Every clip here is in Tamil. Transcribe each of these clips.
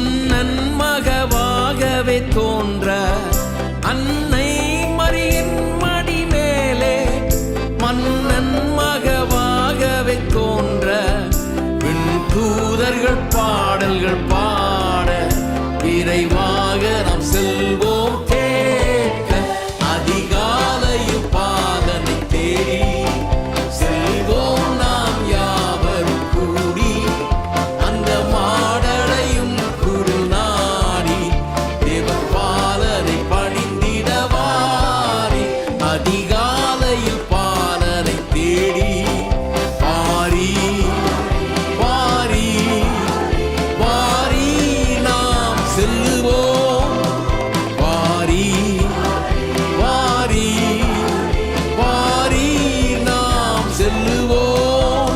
மன்னன் மகவாகவே தோன்ற அன்னை மரியின் மடி மேலே மன்னன் மகவாகவே தோன்ற விண் தூதர்கள் பாடல்கள் பாட விரைவாக நாம் செல்வோம் கேட்க அதிகாலையில் பாதனை தேடி செல்வோம் நாம் யாவரும் கூடி அந்த மாடடையும் குடில் நாடி தேவபாலனை பணிந்திடவாரி அதிகாலையில் பாலனை தேடி வாரி வாரி வாரி நாம் செல்லுவோம் வாரி வாரி வாரி நாம் செல்லுவோம்.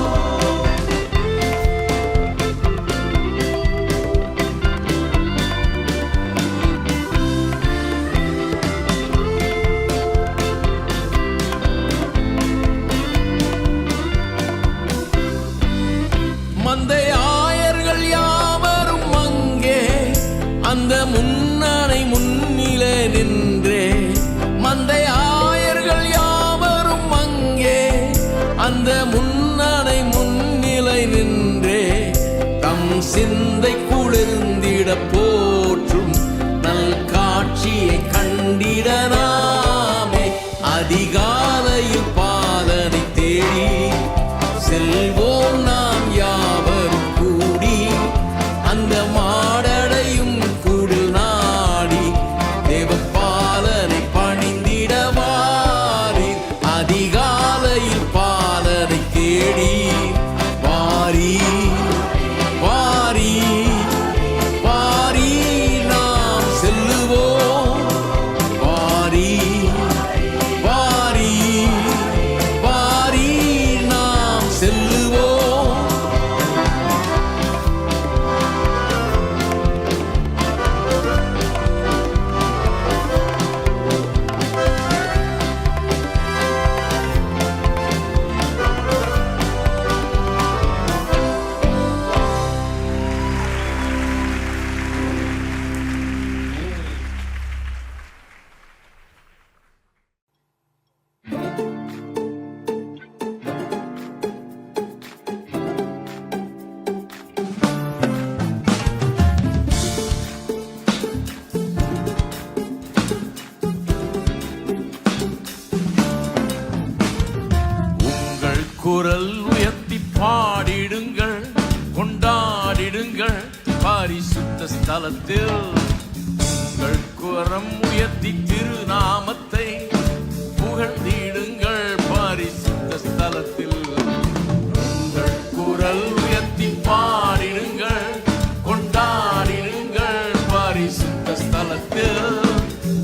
மந்தை ஆயர்கள் யாவரும் அங்கே அந்த முன்னணை முன்னிலே நின்றே மந்தை ஆயர்கள் யாவரும் அங்கே அந்த முன்னணை முன்னிலை நின்றே தம் சிந்தை குளிர்ந்திட போற்றும் நல் காட்சியை கண்டிட நாமே அதிகாலையில் பாலனை தேடி செல்வோம் நாம் யாவரும் கூடி அந்த மாடடையும் குடில் நாடி தேவபாலனை பணிந்திடவாரி அதிகாலையில் பாலனை தேடி வாரி வாரி வாரி நாம் செல்லுவோம் வாரி வாரி வாரி நாம் செல்லுவோம். உங்கள் குரல் உயர்த்தி பாடிடுங்கள் கொண்டாடிடுங்கள் பரிசுத்த ஸ்தலத்தில் உங்கள் குரம் உயர்த்தி திருநாமத்தை புகழ்ந்திடுங்கள் பரிசுத்த ஸ்தலத்தில் உங்கள் குரல் உயர்த்தி பாடிடுங்கள் கொண்டாடிடுங்கள் பரிசுத்த ஸ்தலத்தில்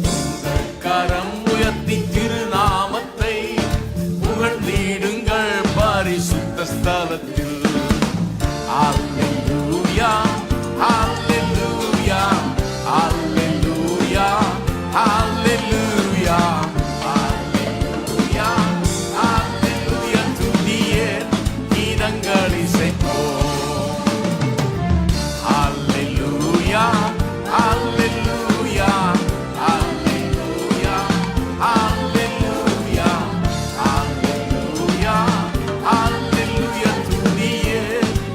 உங்கள் கரம் உயர்த்தி திருநாமத்தை புகழ்ந்திடுங்கள் பரிசுத்த ஸ்தலத்தில். அல்லேலூயா அல்லேலூயா அல்லேலூயா அல்லேலூயா அல்லேலூயா அல்லேலூயா துதியே கீதங்கள் இசைப்போம். அல்லேலூயா அல்லேலூயா அல்லேலூயா அல்லேலூயா அல்லேலூயா அல்லேலூயா துதியே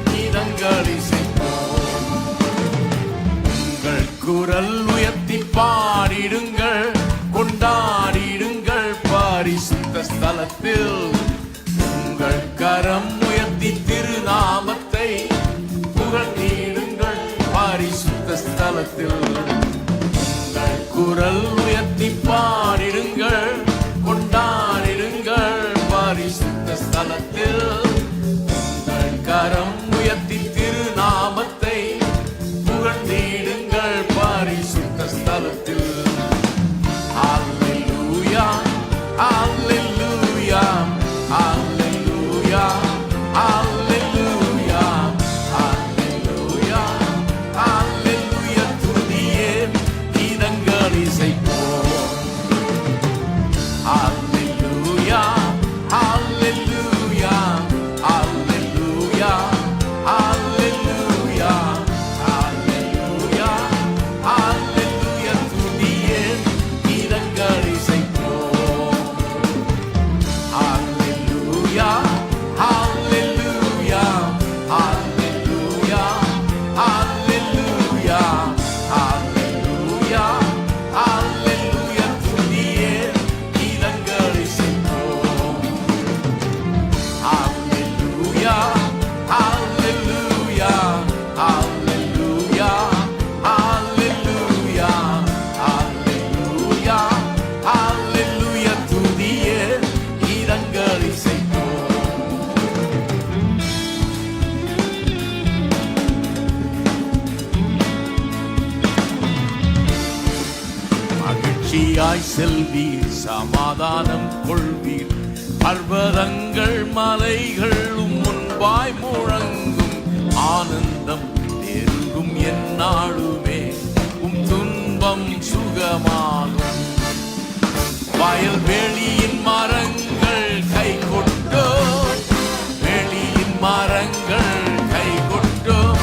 கீதங்கள் இசைப்போம். உங்கள் குரல் உயர்த்தி பாடிடுங்கள் கொண்டாடிடுங்கள் பரிசுத்த ஸ்தலத்தில் உங்கள் கரம் உயர்த்தி திருநாமத்தை புகழ்ந்திடுங்கள் பரிசுத்த ஸ்தலத்தில் உங்கள் குரல் உயர்த்தி பாடிடுங்கள் கொண்டாடிடுங்கள் பரிசுத்த ஸ்தலத்தில் உங்கள் கரம் உயர்த்தி திருநாமத்தை புகழ்ந்திடுங்கள் பரிசுத்த ஸ்தலத்தில். அல்லேலூயா அல்லேலூயா அல்லேலூயா அல்லேலூயா அல்லேலூயா அல்லேலூயா துதியே கீதங்கள் இசைப்போம். மகிழ்ச்சியாய் செல்வீர், சமாதானம் கொள்வீர். பர்வதங்கள் மலைகள் முன்பாய் முழங்கும், ஆனந்தம் பெருகும் எந்நாளுமே. துன்பம் சுகமாகும். வயல்வெளியின் மரங்கள் கை கொட்டும், வெளியின் மரங்கள் கை கொட்டும்,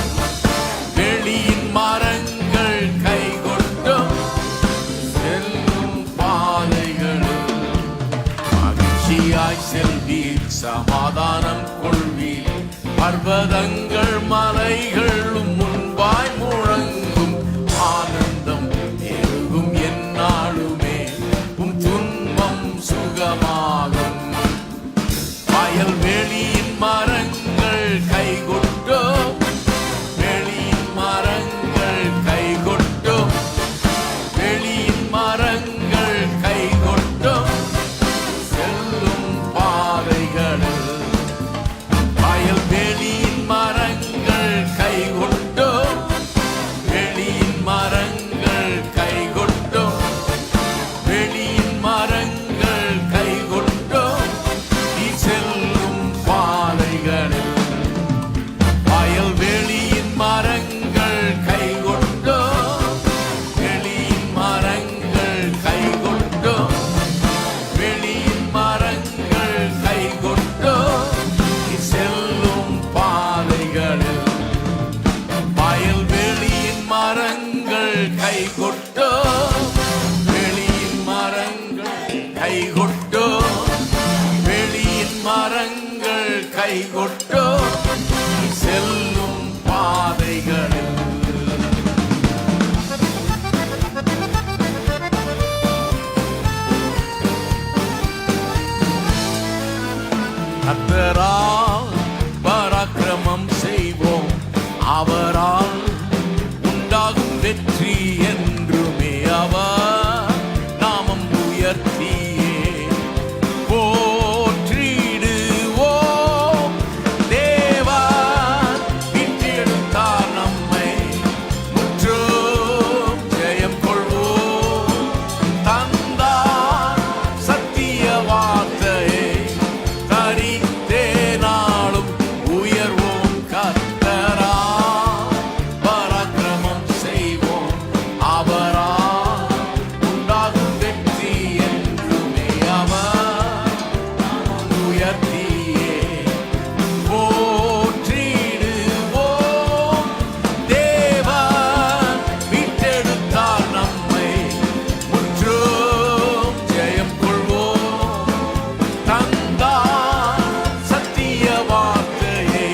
வெளியின் மரங்கள் கை கொட்டும். செல்லும் பாதைகளில் மகிழ்ச்சியாய் செல்வீர், சமாதானம் கொள்வீர். பர்வதங்கள் மலைகளும் முன்பாய் முழங்கும், ஆனந்தம் பெருகும் எந்நாளுமே. துன்பம் சுகமாகும். வயல்வெளியின் மரங்கள் கை கொட்டும், வெளியின் மரங்கள் கை கொட்டும், வெளியின் மரங்கள் கை கொட்டும். செல்லும் பாதைகளில் வயல்வெளியின் மரங்கள் கை கொட்டும், வெளியின் மரங்கள் கை கொட்டும், வெளியின் மரங்கள் கை கொட்டும். நீ செல்லும் பாதைகளில் வயல்வெளியின் மரங்கள் கை கொட்டும், வெளியின் மரங்கள் கை கொட்டும், வெளியின் மரங்கள் கை கொட்டும். நீ செல்லும் பாதைகளில் வயல்வெளியின் மரங்கள் கை கொட்டும், வெளியின் மரங்கள் கை கொட்டும், வெளியின் மரங்கள் கை கொட்டும். நீ செல்லும் பாதைகளில் கர்த்தரால் பராக்கிரமம் செய்வோம், அவரால் உண்டாகும் வெற்றி என்றுமே. அவர் நாமம் உயர்த்தியே போற்றிடுவோம். தேவன் மீட்டெடுத்தார் நம்மை, முற்றும் ஜெயம் கொள்வோம். தந்தார் சத்திய வார்த்தையை, தரித்தே நாளும் உயர்வோம். கர்த்தரால் பராக்கிரமம் செய்வோம், அவரால் உண்டாகும் வெற்றி என்றுமே. அவர் நாமம் உயர்த்தியே போற்றிடுவோம். தேவன் மீட்டெடுத்தார் நம்மை, முற்றும் ஜெயம் கொள்வோம். தந்தார் சத்திய வார்த்தையை,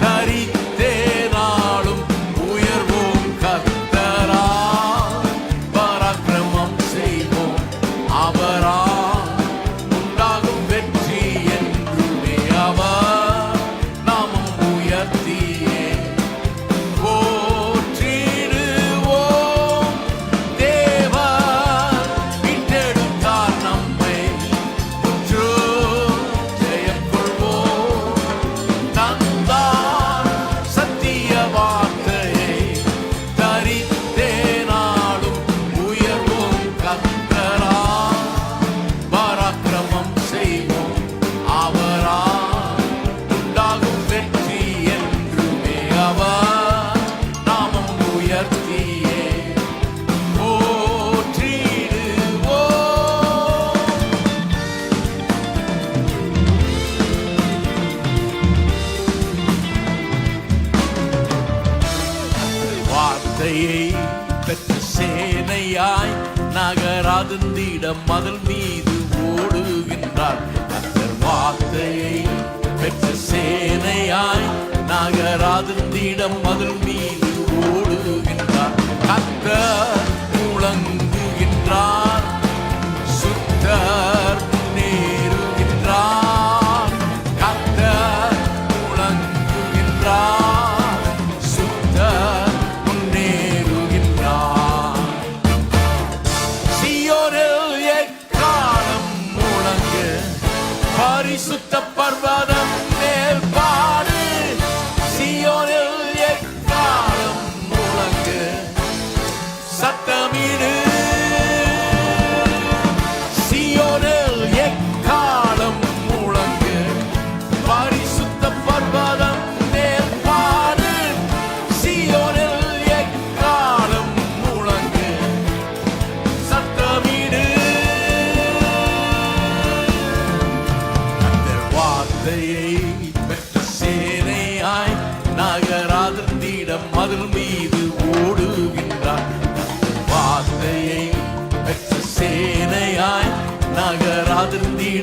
தரித்தே நாளும் உயர்வோம். கர்த்தரால் பராக்கிரமம் செய்வோம், அவரால் உண்டாகும் வெற்றி என்றுமே. அவர் நாமம் உயர்த்தியே போற்றிடுவோம். தேவன் மீட்டெடுத்தார் நம்மை, முற்றும் ஜெயம் கொள்வோம். தந்தார் சத்திய வார்த்தையை, தரித்தே நாளும் உயர்வோம். கர்த்தரால் பராக்கிரமம் செய்வோம், அவரால் உண்டாகும் வெற்றி என்றுமே. அவர் நாமம் உயர்த்தியே போற்றிடுவோம். வார்த்தையை பெற்ற சேனையாய் நகராதிடம் மதில் மீது ஓடுகின்றார். கர்த்தர் வார்த்தையை பெற்ற சேனையாய் நகராதிடம் மதில் மீது ஓடுகின்றார். கர்த்தர் முழங்குகின்றார், சுத்தர் முன்னேறுகின்றார். கர்த்தர் முழங்குகின்றார், சுத்தர் முன்னேறுகின்றார். சீயோனில் எக்காலம் முழங்கு, பரிசுத்த பர்வதம் மேல் பாடு. சீயோனில் எக்காலம் முழங்கு,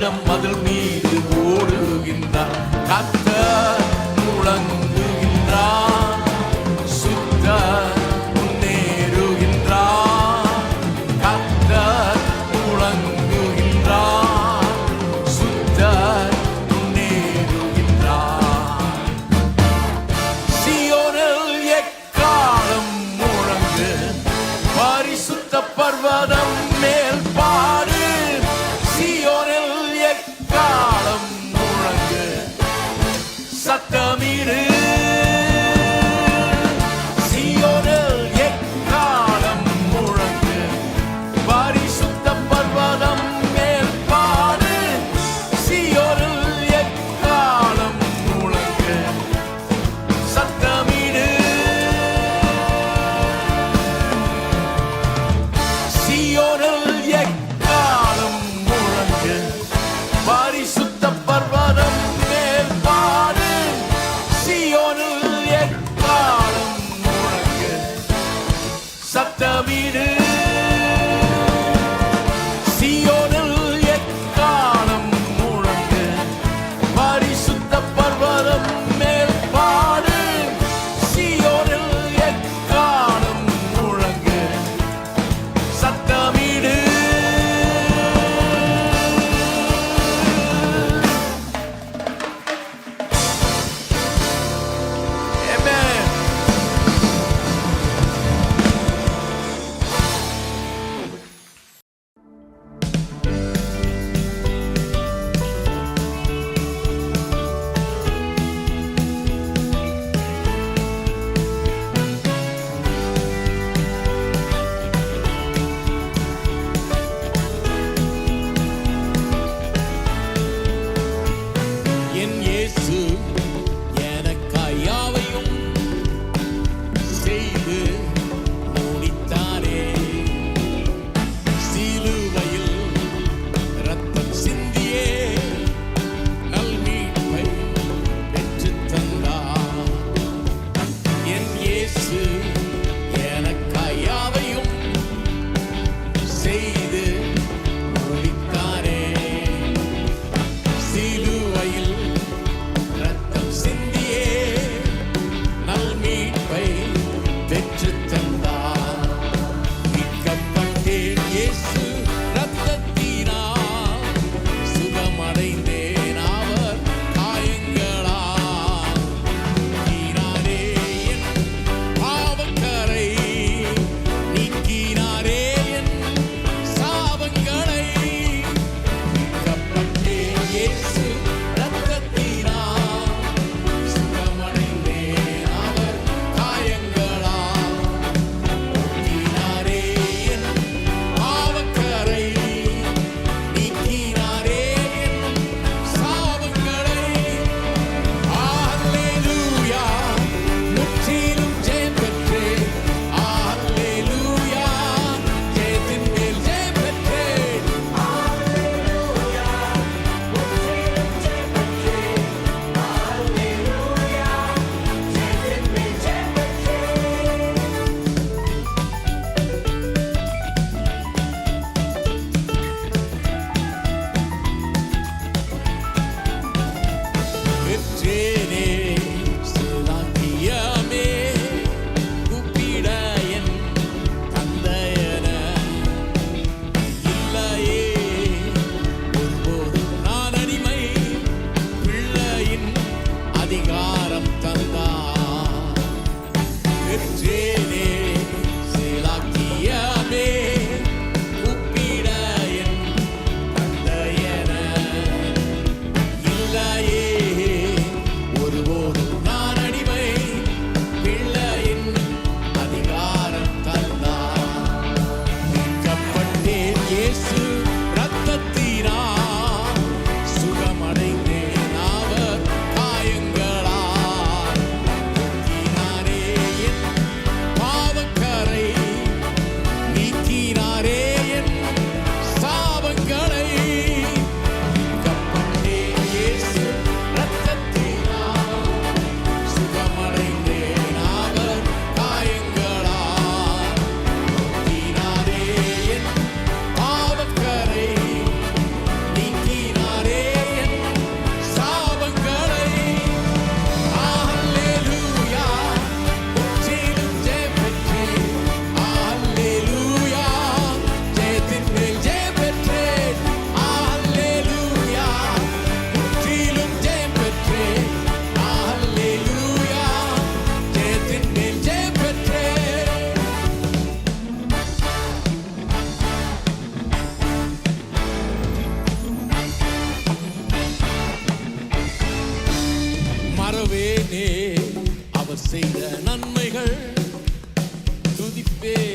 கிரீடம் மதில் மீது ஓடுகின்றார். கர்த்தர் முழங்குகின்றார், சுத்தர் முன்னேறுகின்றார். கர்த்தர் முழங்குகின்றார், சுத்தர் முன்னேறுகின்றார். சீயோனில் எக்காலம் முழங்கு, பரிசுத்த பர்வதம் மேல் பாடு. சீயோனில் எக்காலம் முழங்கு, சத்தமிடு. சீயோனில் எக்காலம் முழங்கு, பரிசுத்த பர்வதம் மேல் பாடு. சீயோனில் எக்காலம் முழங்கு, சத்தமிடு. சீயோனில்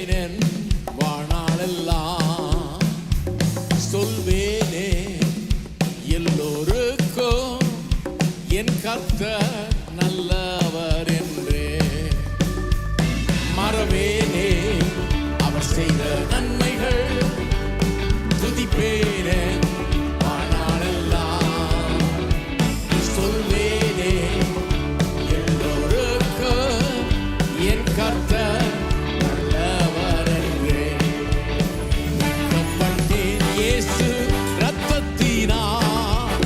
துதிப்பேன் வாழ்நாளெல்லாம் சொல்வேனே எல்லோருக்கும் என் கர்த்தர் நல்லவர் என்றே மறவேனே அவர் செய்த நன்மைகள் துதிப்பேனே வாழ்நாளெல்லாம் சொல்வேனே எல்லோருக்கும் என் கர்த்தர் நல்லவர் என்றே மீட்கப்பட்டேன் இயேசு இரத்தத்தினால்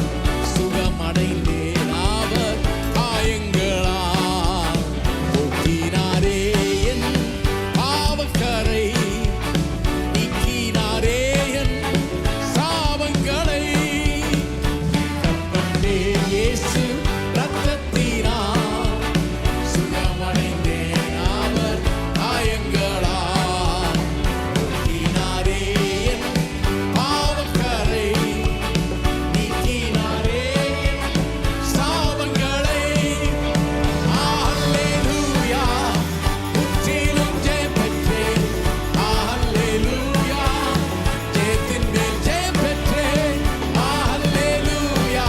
சுகமடைந்தேன் அவர் காயங்களால் போக்கினாரே என் பாவக்கரை நீக்கினாரே என் சாபங்களை மீட்கப்பட்டேன் இயேசு இரத்தத்தினால் சுகமடைந்தேன் அவர் காயங்களால் போக்கினாரே என் பாவக்கரை நீக்கினாரே என் சாபங்களை அல்லேலூயா முற்றிலும் ஜெயம் பெற்றேன் அல்லேலூயா ஜெயத்தின் மேல் ஜெயம் பெற்றேன் அல்லேலூயா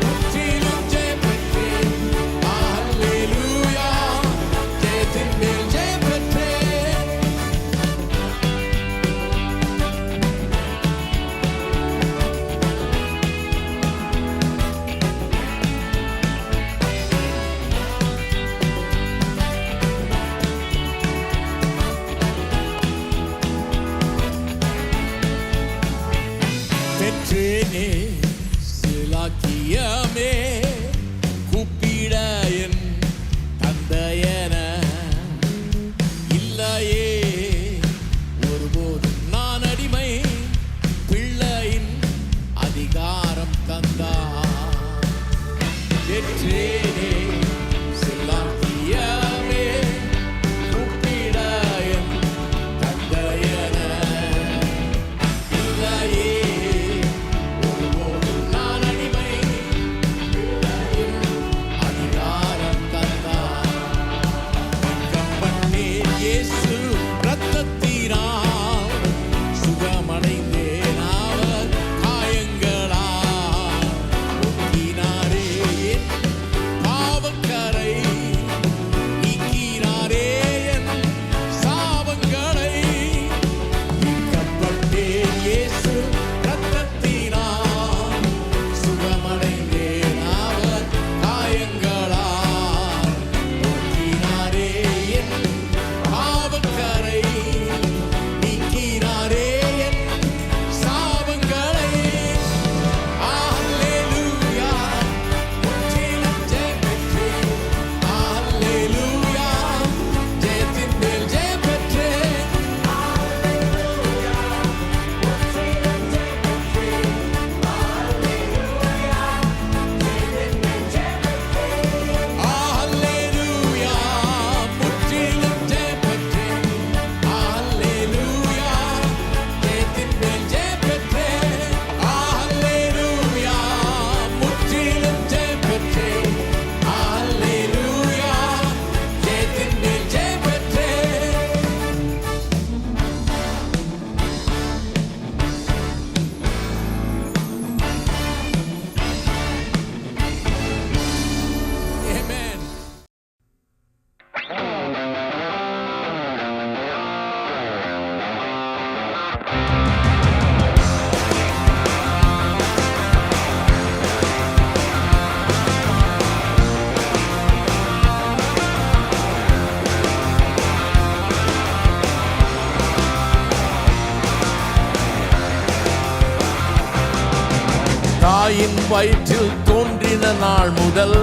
முற்றிலும் ஜெயம் பெற்றேன் அல்லேலூயா ஜெயத்தின் மேல் ஜெயம் பெற்றேன் பெற்றேனே சிலாக்கியமே கூப்பிட என் தந்தையன இல்லையே ஒருபோதும் நான் அடிமை பிள்ளையின் அதிகாரம் தந்தார் பெற்றேனே சிலாக்கியமே கூப்பிட என் தந்தையன இல்லையே ஒருபோதும் நான் அடிமை பிள்ளையின் அதிகாரம் தந்தார் மீட்கப்பட்டேன் இயேசு இரத்தத்தினால் சுகமடைந்தேன் அவர் காயங்களால் போக்கினாரே என் பாவக்கரை நீக்கினாரே என் சாபங்களை மீட்கப்பட்டேன் இயேசு இரத்தத்தினால் சுகமடைந்தேன் அவர் காயங்களால் போக்கினாரே என் பாவக்கரை நீக்கினாரே என் சாபங்களை அல்லேலூயா முற்றிலும் ஜெயம் பெற்றேன் அல்லேலூயா ஜெயத்தின் மேல் ஜெயம் பெற்றேன் அல்லேலூயா முற்றிலும் ஜெயம் பெற்றேன் அல்லேலூயா ஜெயத்தின் மேல் ஜெயம் பெற்றேன் அல்லேலூயா முற்றிலும் ஜெயம் பெற்றேன் அல்லேலூயா ஜெயத்தின் மேல் ஜெயம் பெற்றேன் அல்லேலூயா முற்றிலும் ஜெயம் பெற்றேன் அல்லேலூயா ஜெயத்தின் மேல் ஜெயம் பெற்றேன் Amen. தாயின் வயிற்றில் தோன்றின நாள் முதல்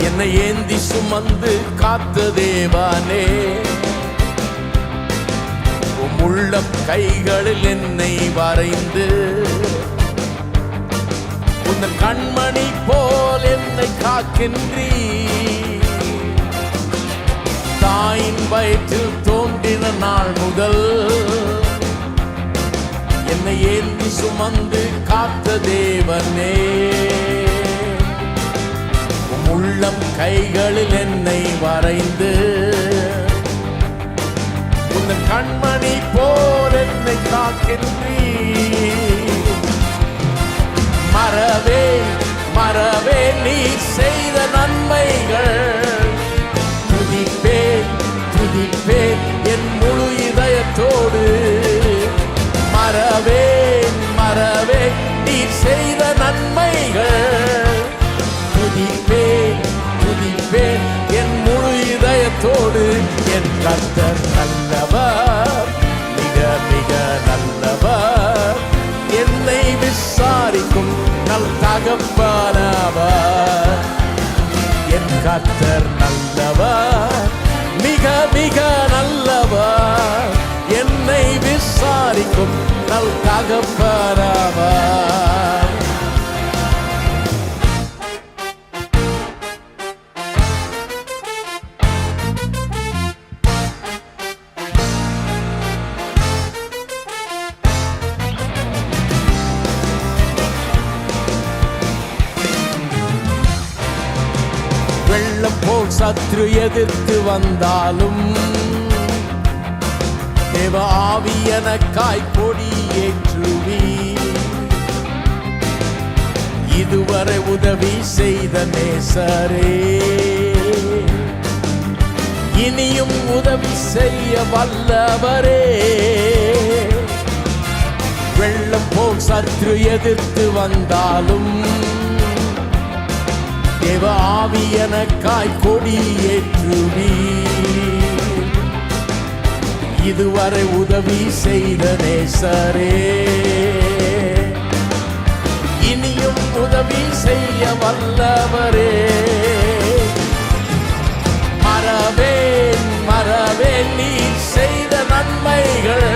என்னை ஏந்தி சுமந்து காத்த தேவனே உம் உள்ளம் கைகளில் என்னை வரைந்து உந்தன் கண்மணி போல் என்னை காக்கின்றீ தாயின் வயிற்றில் தோன்றின நாள் முதல் என்னை ஏந்தி சுமந்து காத்த தேவனே உம் உள்ளம் கைகளில் என்னை வரைந்து கண்மணி போல் என்னை காக்கின்றீர். மறவே மறவே நீ செய்த நன்மைகள், துதிப்பேன் துதிப்பேன் என் முழு இதயத்தோடு. மறவேன் மறவேன் நீ செய்த நன்மைகள், துதிப்பேன் துதிப்பேன் என் முழு இதயத்தோடு. என் கர்த்தர் நல்லவர், மிக மிக நல்லவர், என்னை விசாரிக்கும் நல் தகப்பனவர். என் கர்த்தர் நல்லவர், மிக மிக நல்லவர், என்னை விசாரிக்கும் நல் தகப்பனவர். வெள்ளம் போல் சத்ரு எதிர்த்து வந்தாலும் தேவ ஆவி எனக்காய் கொடியேற்றுவீர். இதுவரை உதவி செய்த நேசரே, இனியும் உதவி செய்ய வல்லவரே. வெள்ளம் போல் சத்ரு எதிர்த்து வந்தாலும் தேவ ஆவி எனக்காய் கொடியேற்றுவீர். இதுவரை உதவி செய்த நேசரே, இனியும் உதவி செய்ய வல்லவரே. மறவேன் மறவேன் நீ செய்த நன்மைகள்,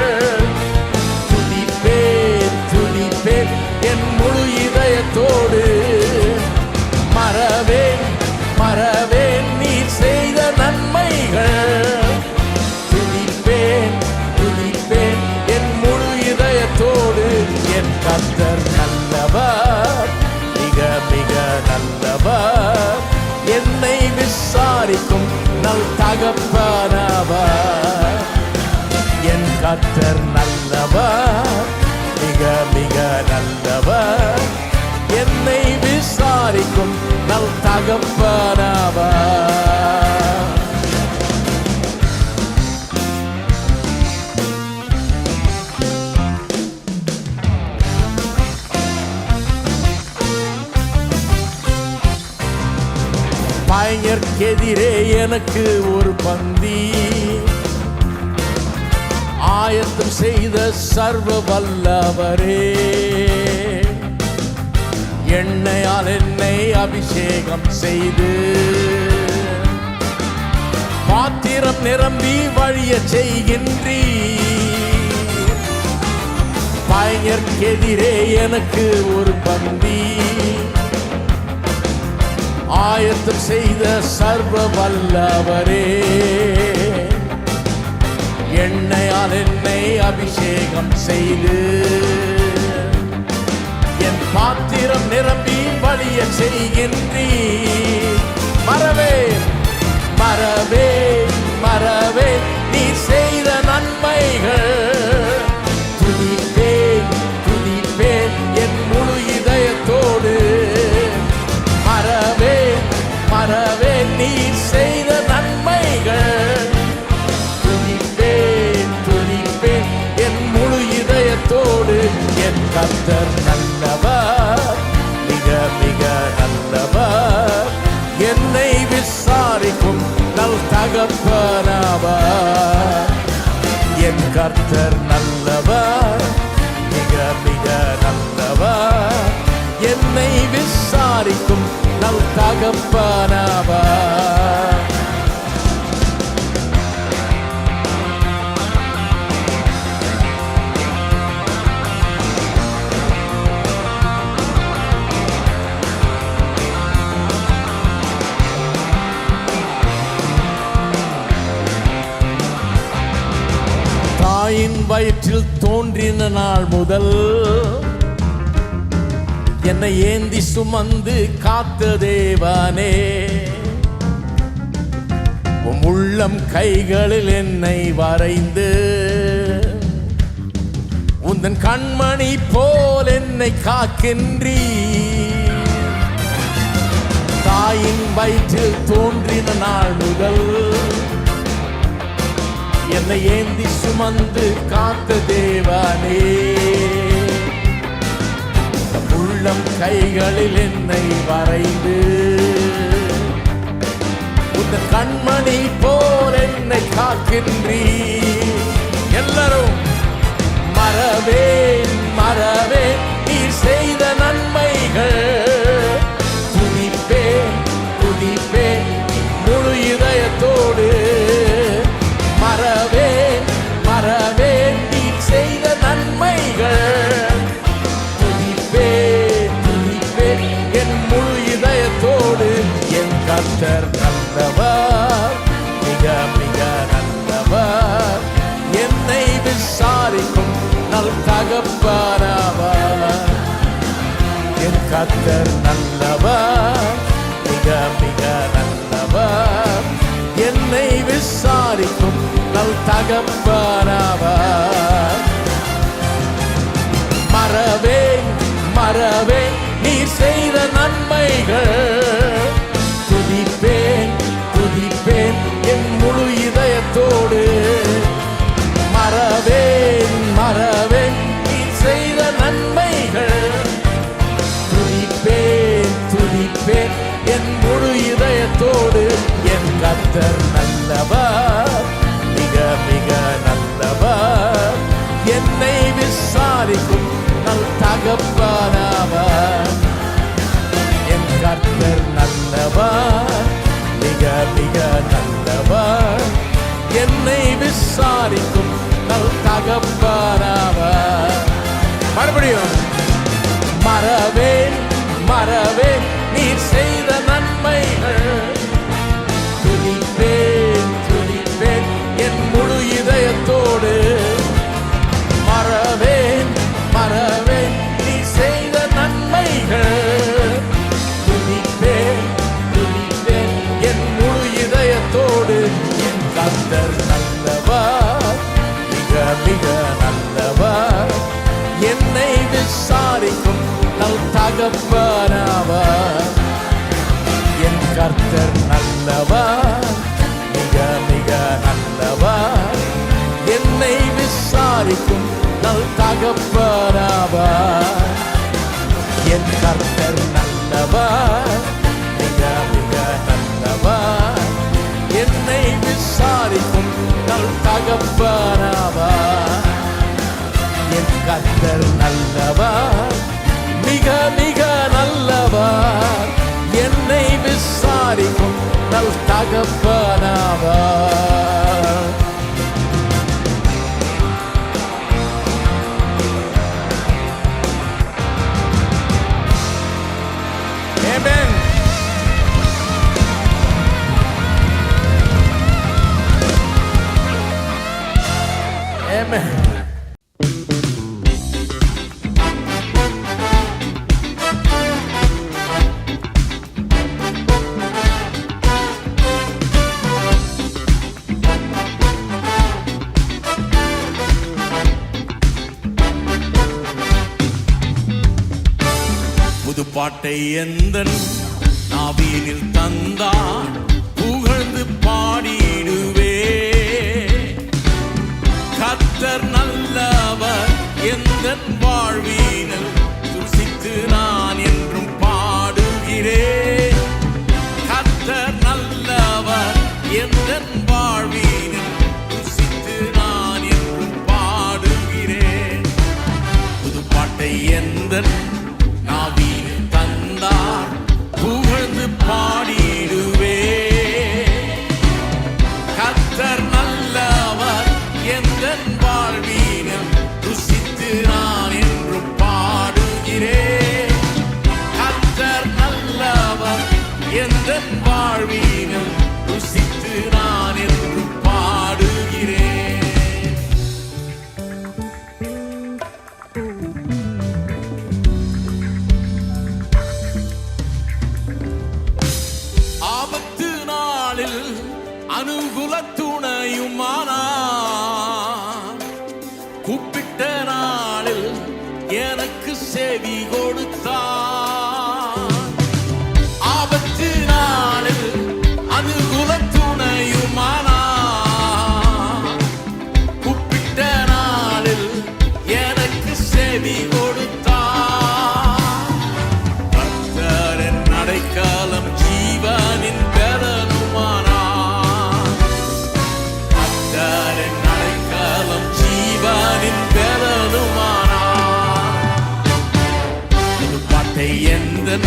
துதிப்பேன் துதிப்பேன் என் முழு இதயத்தோடு. மறவேன் மறவேன் நீ செய்த நன்மைகள், துதிப்பேன் துதிப்பேன் என் முழு இதயத்தோடு. என் கர்த்தர் நல்லவர், மிக மிக நல்லவர், என்னை விசாரிக்கும் நல் தகப்பனவர். என் கர்த்தர் நல்லவர், மிக மிக நல்லவர், என்னை விசாரிக்கும் நல் தகப்பனவர். பயங்கர்க்கெதிரே எனக்கு ஒரு பந்தி ஆயத்தம் செய்த சர்வ வல்லவரே. எண்ணெயால் என்னை அபிஷேகம் செய்து பாத்திரம் நிரம்பி வழிய செய்கின்றீர். பயங்கர்க்கெதிரே எனக்கு ஒரு பந்தி ஆயத்தம் செய்த சர்வ வல்லவரே. எண்ணெயால் என்னை அபிஷேகம் செய்து என் பாத்திரம் நிரம்பி வழிய செய்கின்றீர். மறவேன் மறவேன் மறவேன் நீ செய்த நன்மைகள், துதிப்பேன் துதிப்பேன் என் முழு இதயத்தோடு. மறவேன் மறவேன் நீ செய்த நன்மைகள், துதிப்பேன் துதிப்பேன் என் முழு இதயத்தோடு. என் கர்த்தர் நல்லவர், மிக மிக நல்லவர், என்னை விசாரிக்கும் நல் தகப்பனவர். என் கர்த்தர் நல்லவர், மிக மிக நல்லவர், என்னை விசாரிக்கும் நல் தகப்பனவர். தாயின் வயிற்றில் தோன்றின நாள் முதல் என்னை ஏந்தி சுமந்து காத்த தேவனே, உம் உள்ளம் கைகளில் என்னை வரைந்து உந்தன் கண்மணி போல் என்னை காக்கின்றீ. தாயின் வயிற்றில் தோன்றின நாள் முதல் என்னை ஏந்தி சுமந்து காத்த தேவனே. உள்ளம் கைகளில் என்னை வரைந்து உந்தன் கண்மணி போல் என்னை காக்கின்றீ. எல்லாரும் மறவேன் மறவேன் நீர் செய்த நன்மைகள், துதிப்பேன் துதிப்பேன் முழு இதயத்தோடு. மறவேன் மறவேன் நீர் செய்த நன்மைகள், துதிப்பேன் துதிப்பேன் என் முழு இதயத்தோடு. என் கர்த்தர் நல்லவர், மிக மிக நல்லவர், என்னை விசாரிக்கும் நல் தகப்பனவர். என் கர்த்தர் நல்லவர், மிக மிக நல்லவர், என்னை விசாரிக்கும் நல் தகப்பனவர். மறவேன் மறவேன் நீர் செய்த நன்மைகள், துதிப்பேன் துதிப்பேன் என் முழு இதயத்தோடு. மறவேன் மறவேன் நீர் செய்த நன்மைகள், துதிப்பேன் துதிப்பேன் என் முழு இதயத்தோடு. என் கர்த்தர் நல்லவர், மிக மிக நல்லவர், என்னை விசாரிக்கும் நல் தகப்பனவர். என் கர்த்தர் நல்லவர், மிக மிக நல்லவர், என்னை விசாரிக்கும் நல் தகப்பனவர். மறுபடியும் மறவேன் மறவேன் நீர் செய்த நன்மைகள், துதிப்பேன் துதிப்பேன் என் முழு இதயத்தோடு. மறவேன் மறவேன் நீர் செய்த நன்மைகள், துதிப்பேன் துதிப்பேன் என் முழு இதயத்தோடு. என் கர்த்தர் நல்லவர், மிக மிக நல்லவர், என்னை விசாரிக்கும் நல் தகப்பனவர். என் கர்த்தர் நல்லவர், மிக மிக நல்லவர், என்னை விசாரிக்கும் நல் தகப்பனவர். என் கர்த்தர் நல்லவர், மிக மிக நல்லவர், என்னை விசாரிக்கும் நல் தகப்பனவர். என் கர்த்தர் நல்லவர், மிக மிக நல்லவர், என்னை விசாரிக்கும் நல் தகப்பனவர். Amen. Amen. புது பாட்டை எந்தன் நாவினில் தந்தார், புகழ்ந்து பாடிடுவே. கர்த்தர் நல்லவர் எந்தன் வாழ்வினில், துதித்து நான் என்றும் பாடுகிறேன். கர்த்தர் நல்லவர் எந்தன் வாழ்வினில், துதித்து நான் என்றும் பாடுகிறேன். புது பாட்டை எந்தன் நாவினில் தந்தார், புகழ்ந்து பாடிடுவே. கர்த்தர் நல்லவர் எந்தன் வாழ்வினில், ருசித்து நான் என்றும் கர்த்தரின் அடைக்கலம் ஜீவனின் பெறலுமானார். புது பாட்டை எந்தன்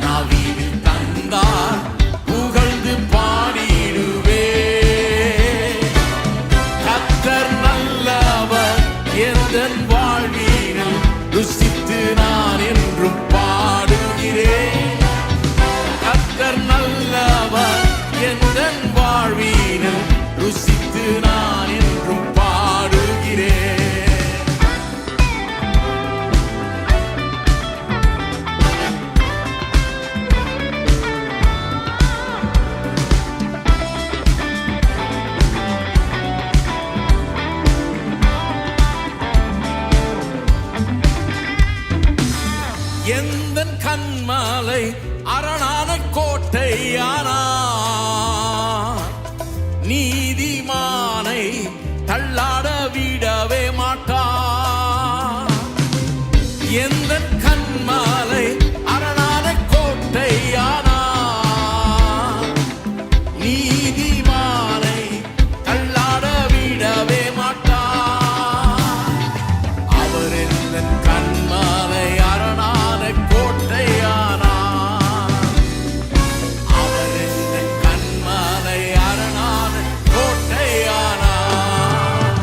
நாவியில் தந்தார், புகழ்ந்து பாடிடுவே. கர்த்தர் நல்லவர் எந்தன் வாழ்வினில், ருசித்து நான் என்றும் பாடுகிறேன். கர்த்தர் நல்லவர் எந்தன் வாழ்வினில், ருசித்து நான் என்றும் பாடுகிறேன். எந்தன் கண்மாலை அரணான கோட்டையானார், நீதிமானை தள்ளாட விடவே மாட்டார். எந்தன் கண்மாலை அரணான கோட்டையானார், நீதிமானை தள்ளாட விடவே மாட்டார். அவர் எந்தன் கண்மாலை அரணான கோட்டையானார், அவர் எந்தன் கண்மாலை அரணான கோட்டையானார்.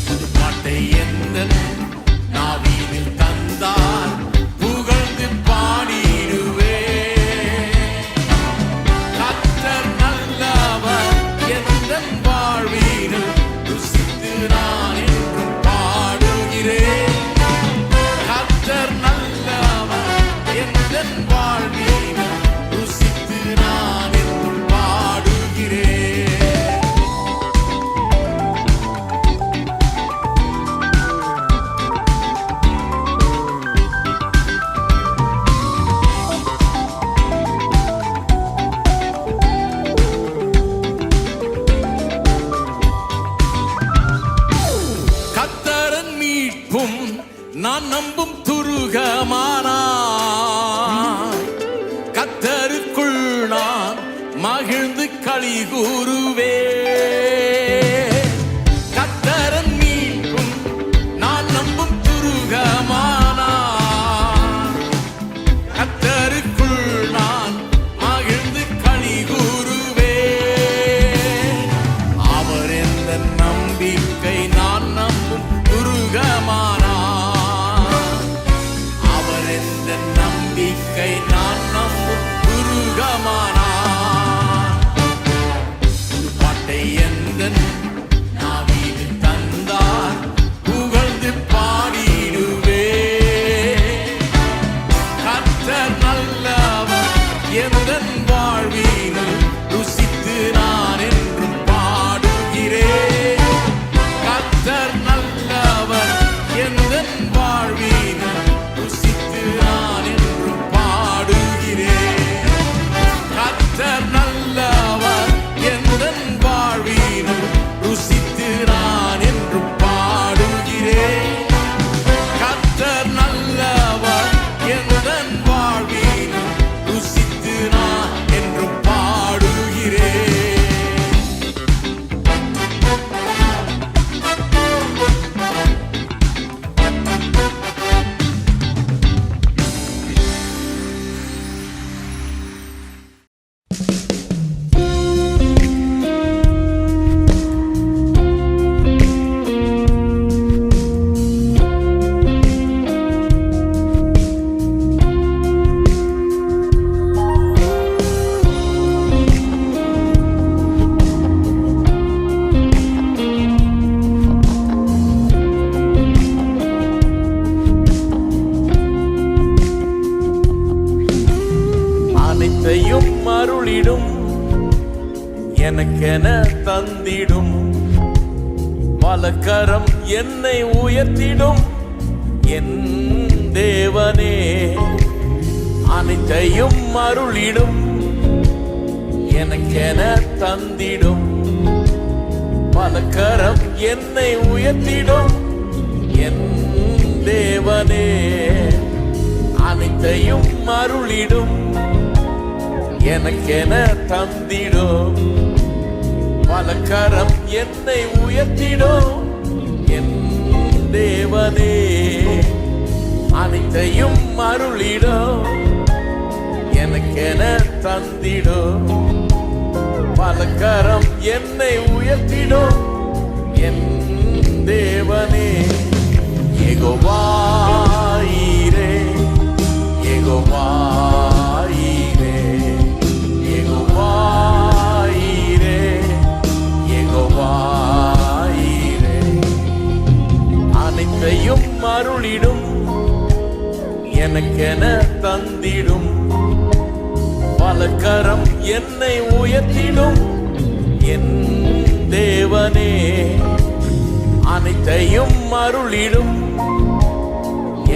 புது பாட்டை எந்தன் நாவினில் தந்தார், புகழ்ந்து பாடிடுவே. கர்த்தர் நல்லவர் எந்தன் வாழ்வினில், ருசித்து நான் என்றும் பாடுகிறேன். கர்த்தர் நல்லவர் எந்தன் வாழ்வினில், ருசித்து நான் என்றும் பாடுகிறேன். கர்த்தரின் மீட்பும் நான் நம்பும் துருகமானார். கர்த்தருக்குள் நான் மகிழ்ந்து களி கூறுவே. கர்த்தரின் மீட்பும் நான் நம்பும் துருகமானார். கர்த்தருக்குள் நான் மகிழ்ந்து களி கூறுவே. அவர் எந்த நம்பிக்கை நான் நம்பும் துருகமானார். அவர் எந்த நம்பிக்கை நான் நம்பும் துருகமானார். புது பாட்டை எந்தன் நாவினில் தந்தார், புகழ்ந்து பாடிடுவே. கர்த்தர் நல்லவர் எந்தன் வாழ்வினில், ருசித்து நான் என்றும் பாடுகிறேன். கர்த்தர் நல்லவர் எந்தன் வாழ்வினில், ருசித்து நான் என்றும் பாடுகிறேன். கர்த்தர் நல்லவர் எந்தன் வாழ்வினில், ருசித்து நான் என்றும் பாடுகிறேன். கர்த்தர் நல்லவர் எந்தன் வாழ்வினில், ருசித்து நான் என்றும் பாடுகிறேன். அனைத்தையும் அருளிடும், எனக்கென தந்திடும், வலக்கரம் என்னை உயர்த்திடும் என் தேவனே. அனைத்தையும் அருளிடும், எனக்கென தந்திடும், வலக்கரம் என்னை உயர்த்திடும் என் தேவனே. அனைத்தையும் அருளிடும், எனக்கென தந்திடும், பலகரம் என்னை உயர்த்திடும் என் தேவனே. அனைத்தையும் அருளிடும் எனக்கென தந்திடும். பலகரம் என்னை உயர்த்திடும் என் தேவனே. யெகோவா ஈரே, யெகோவா ஈரே, யெகோவா ஈரே, யெகோவா ஈரே. அனைத்தையும் அருளிடும் எனக்கென தந்திடும். பலகரம் என்னை உயர்த்திடும் என் தேவனே. அனைத்தையும் அருளிடும்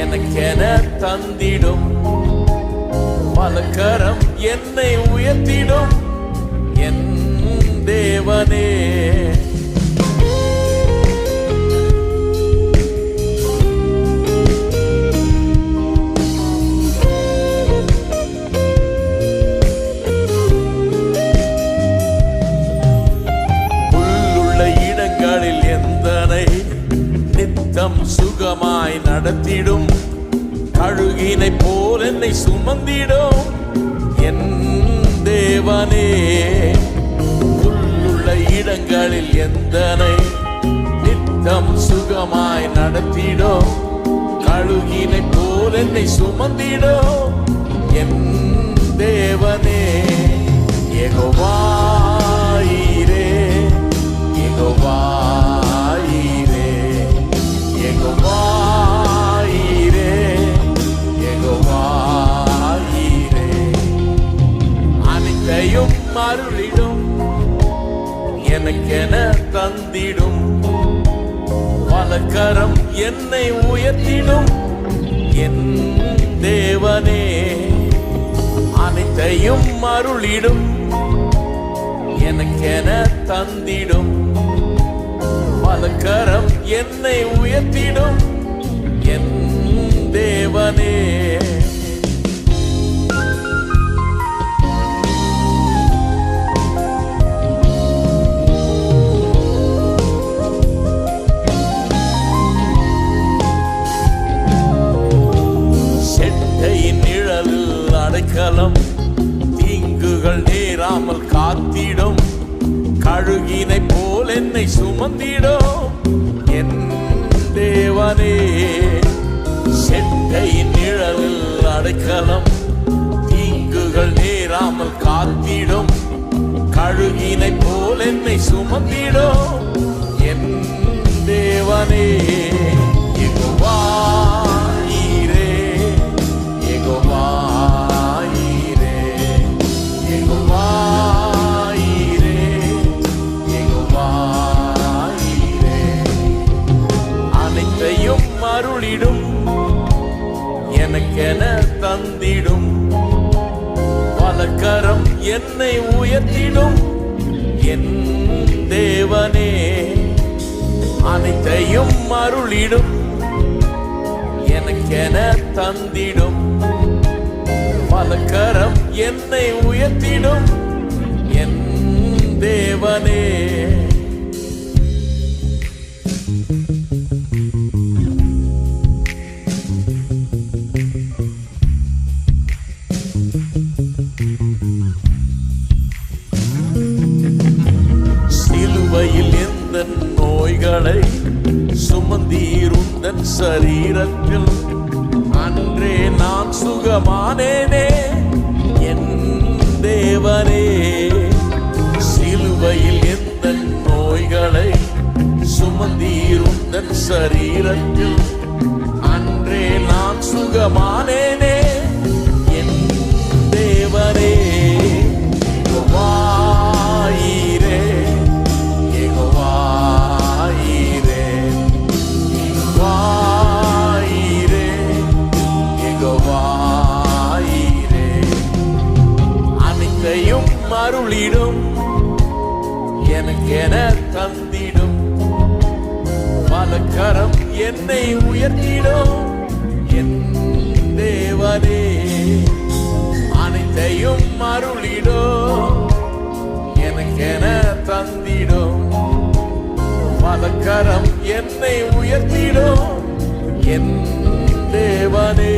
எனக்கென தந்திடும். பலகரம் என்னை உயர்த்திடும் என் தேவனே. நித்தம் சுகமாய் நடத்திடும். கழுகினை போல் என்னை சுமந்திடும் என் தேவனே. உள்ளுள்ள இடங்களில் எந்தனை நித்தம் சுகமாய் நடத்திடும். கழுகினை போல் என்னை சுமந்திடும் என் தேவனே. யெகோவா ஈரே, யெகோவா ஈரே, யெகோவா ஈரே, யெகோவா ஈரே. அனைத்தையும் அருளிடும் எனக்கென தந்திடும். பலகரம் என்னை உயர்த்திடும் என் தேவனே. அனைத்தையும் அருளிடும் எனக்கென தந்திடும். பலகரம் என்னை உயர்த்திடும் என் தேவனே. செட்டையின் நிழலில் அடைக்கலம், தீங்குகள் நேராமல் காத்திடும். கழுகினை போல் என்னை சுமந்திடும் என் தேவனே. செட்டையின் நிழலில் அடைக்கலம், தீங்குகள் நேராமல் காத்திடும். கழுகினை போல் என்னை சுமந்திடும் என் தேவனே. யெகோவா ஈரே, யெகோவா ஈரே, யெகோவா ஈரே, யெகோவா ஈரே. அனைத்தையும் அருளிடும் எனக்கென தந்திடும். பலகரம் என்னை உயர்த்திடும் என் தேவனே. அனைத்தையும் அருளிடும் எனக்கென தந்திடும். பலகரம் என்னை உயர்த்திடும் என் தேவனே. சிலுவையில் எந்த நோய்களை சுமந்தீருந்தன் சரீரத்தில். அன்றே நான் சுகமானேனே என் தேவனே. சிலுவையில் எந்த நோய்களை சுமந்தீருந்தன் சரீரத்தில். அன்றே நான் சுகமானேனே என் தேவனே. யெகோவா ஈரே, யெகோவா ஈரே, யெகோவா ஈரே, யெகோவா ஈரே. அனைத்தையும் அருளிடும் எனக்கென தந்திடும். பலகரம் என்னை உயர்த்திடும் என் தேவனே. அனைத்தையும் அருளிடும் எனக்கென தந்திடும். என்னை உயர்த்திடும் என் தேவனே.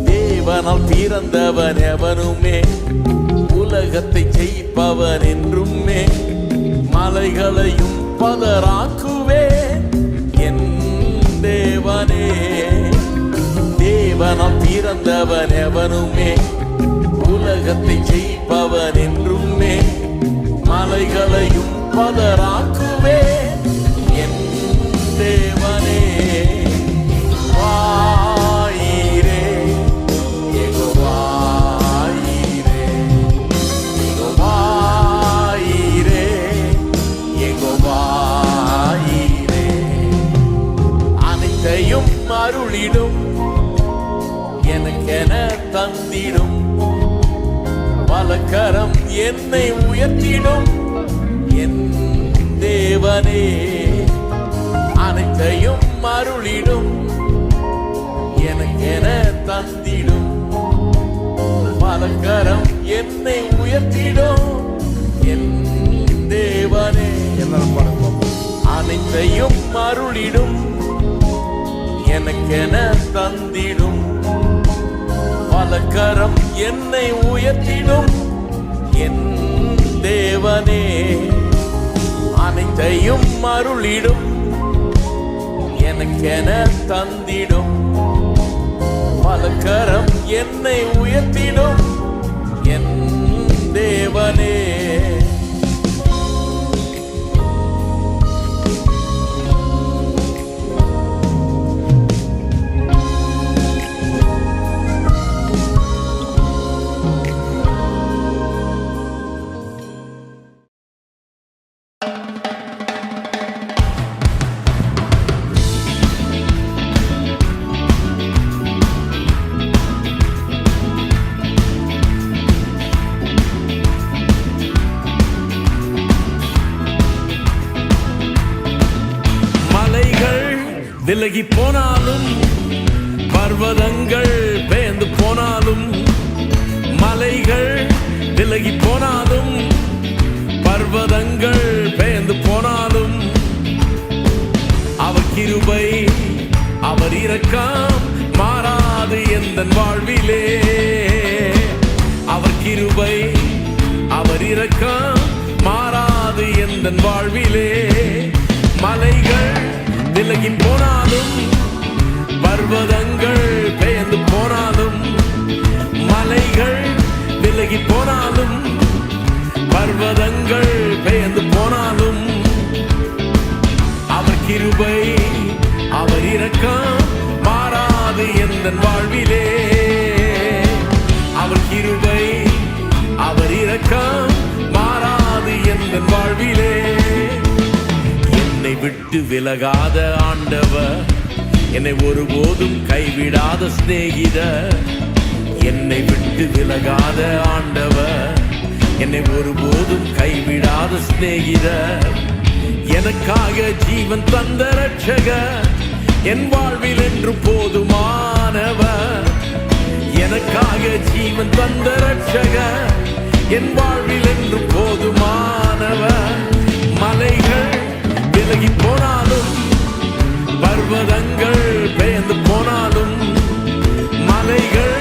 தேவனால் பிறந்தவன் எவனுமே உலகத்தை ஜெயிப்பவன் என்றுமே. மலைகளையும் பதராக்குவே என் தேவனே. தேவனால் பிறந்தவன் எவனுமே உலகத்தை ஜெயிப்பவன் என்றுமே. மலைகளையும் பதராக்குவே என் தேவனே. அருளிடும் எனக்கென தந்திடும் வலக்கரம் என்னை உயர்த்திடும் என் தேவனே. அனைத்தையும் அருளிடும் எனக்கென தந்திடும் வலக்கரம் என்னை உயர்த்திடும் என் தேவனே. எல்லாரும் பாடுவோம். அனைத்தையும் அருளிடும் எனக்கென தந்திடும் வலக்கரம் என்னை உயர்த்திடும் என் தேவனே. அனைத்தையும் அருளிடும் எனக்கென தந்திடும் வலக்கரம் என்னை உயர்த்திடும் என் தேவனே. விலகி போனாலும் பர்வதங்கள் பெயர்ந்து போனாலும், மலைகள் விலகி போனாலும் பர்வதங்கள் பெயர்ந்து போனாலும், அவர் கிருபை அவர் இரக்கம் மாறாது எந்தன் வாழ்விலே. அவர் கிருபை அவர் இரக்கம் மாறாது எந்தன் வாழ்விலே. மலைகள் விலகி போனாலும் பர்வதங்கள் பெயர்ந்து போனாலும், மலைகள் விலகி போனாலும் பர்வதங்கள் பெயர்ந்து போனாலும், அவர் கிருபை அவர் இரக்கம் மாறாது எந்தன் வாழ்விலே. அவர் கிருபை அவர் இரக்கம் மாறாது எந்தன் வாழ்விலே. என்னை விட்டு விலகாத ஆண்டவர், என்னை ஒருபோதும் கைவிடாத சிநேகிதர். என்னை விட்டு விலகாத ஆண்டவர், என்னை ஒருபோதும் கைவிடாத சிநேகிதர். எனக்காக ஜீவன் தந்த ரட்சகர், என் வாழ்வில் என்று போதுமானவர். எனக்காக ஜீவன் தந்த ரட்சகர், என் வாழ்வில் என்று போதுமானவர். மலைகள் விலகி போனாலும் பர்வதங்கள் பெயர்ந்து போனாலும், மலைகள்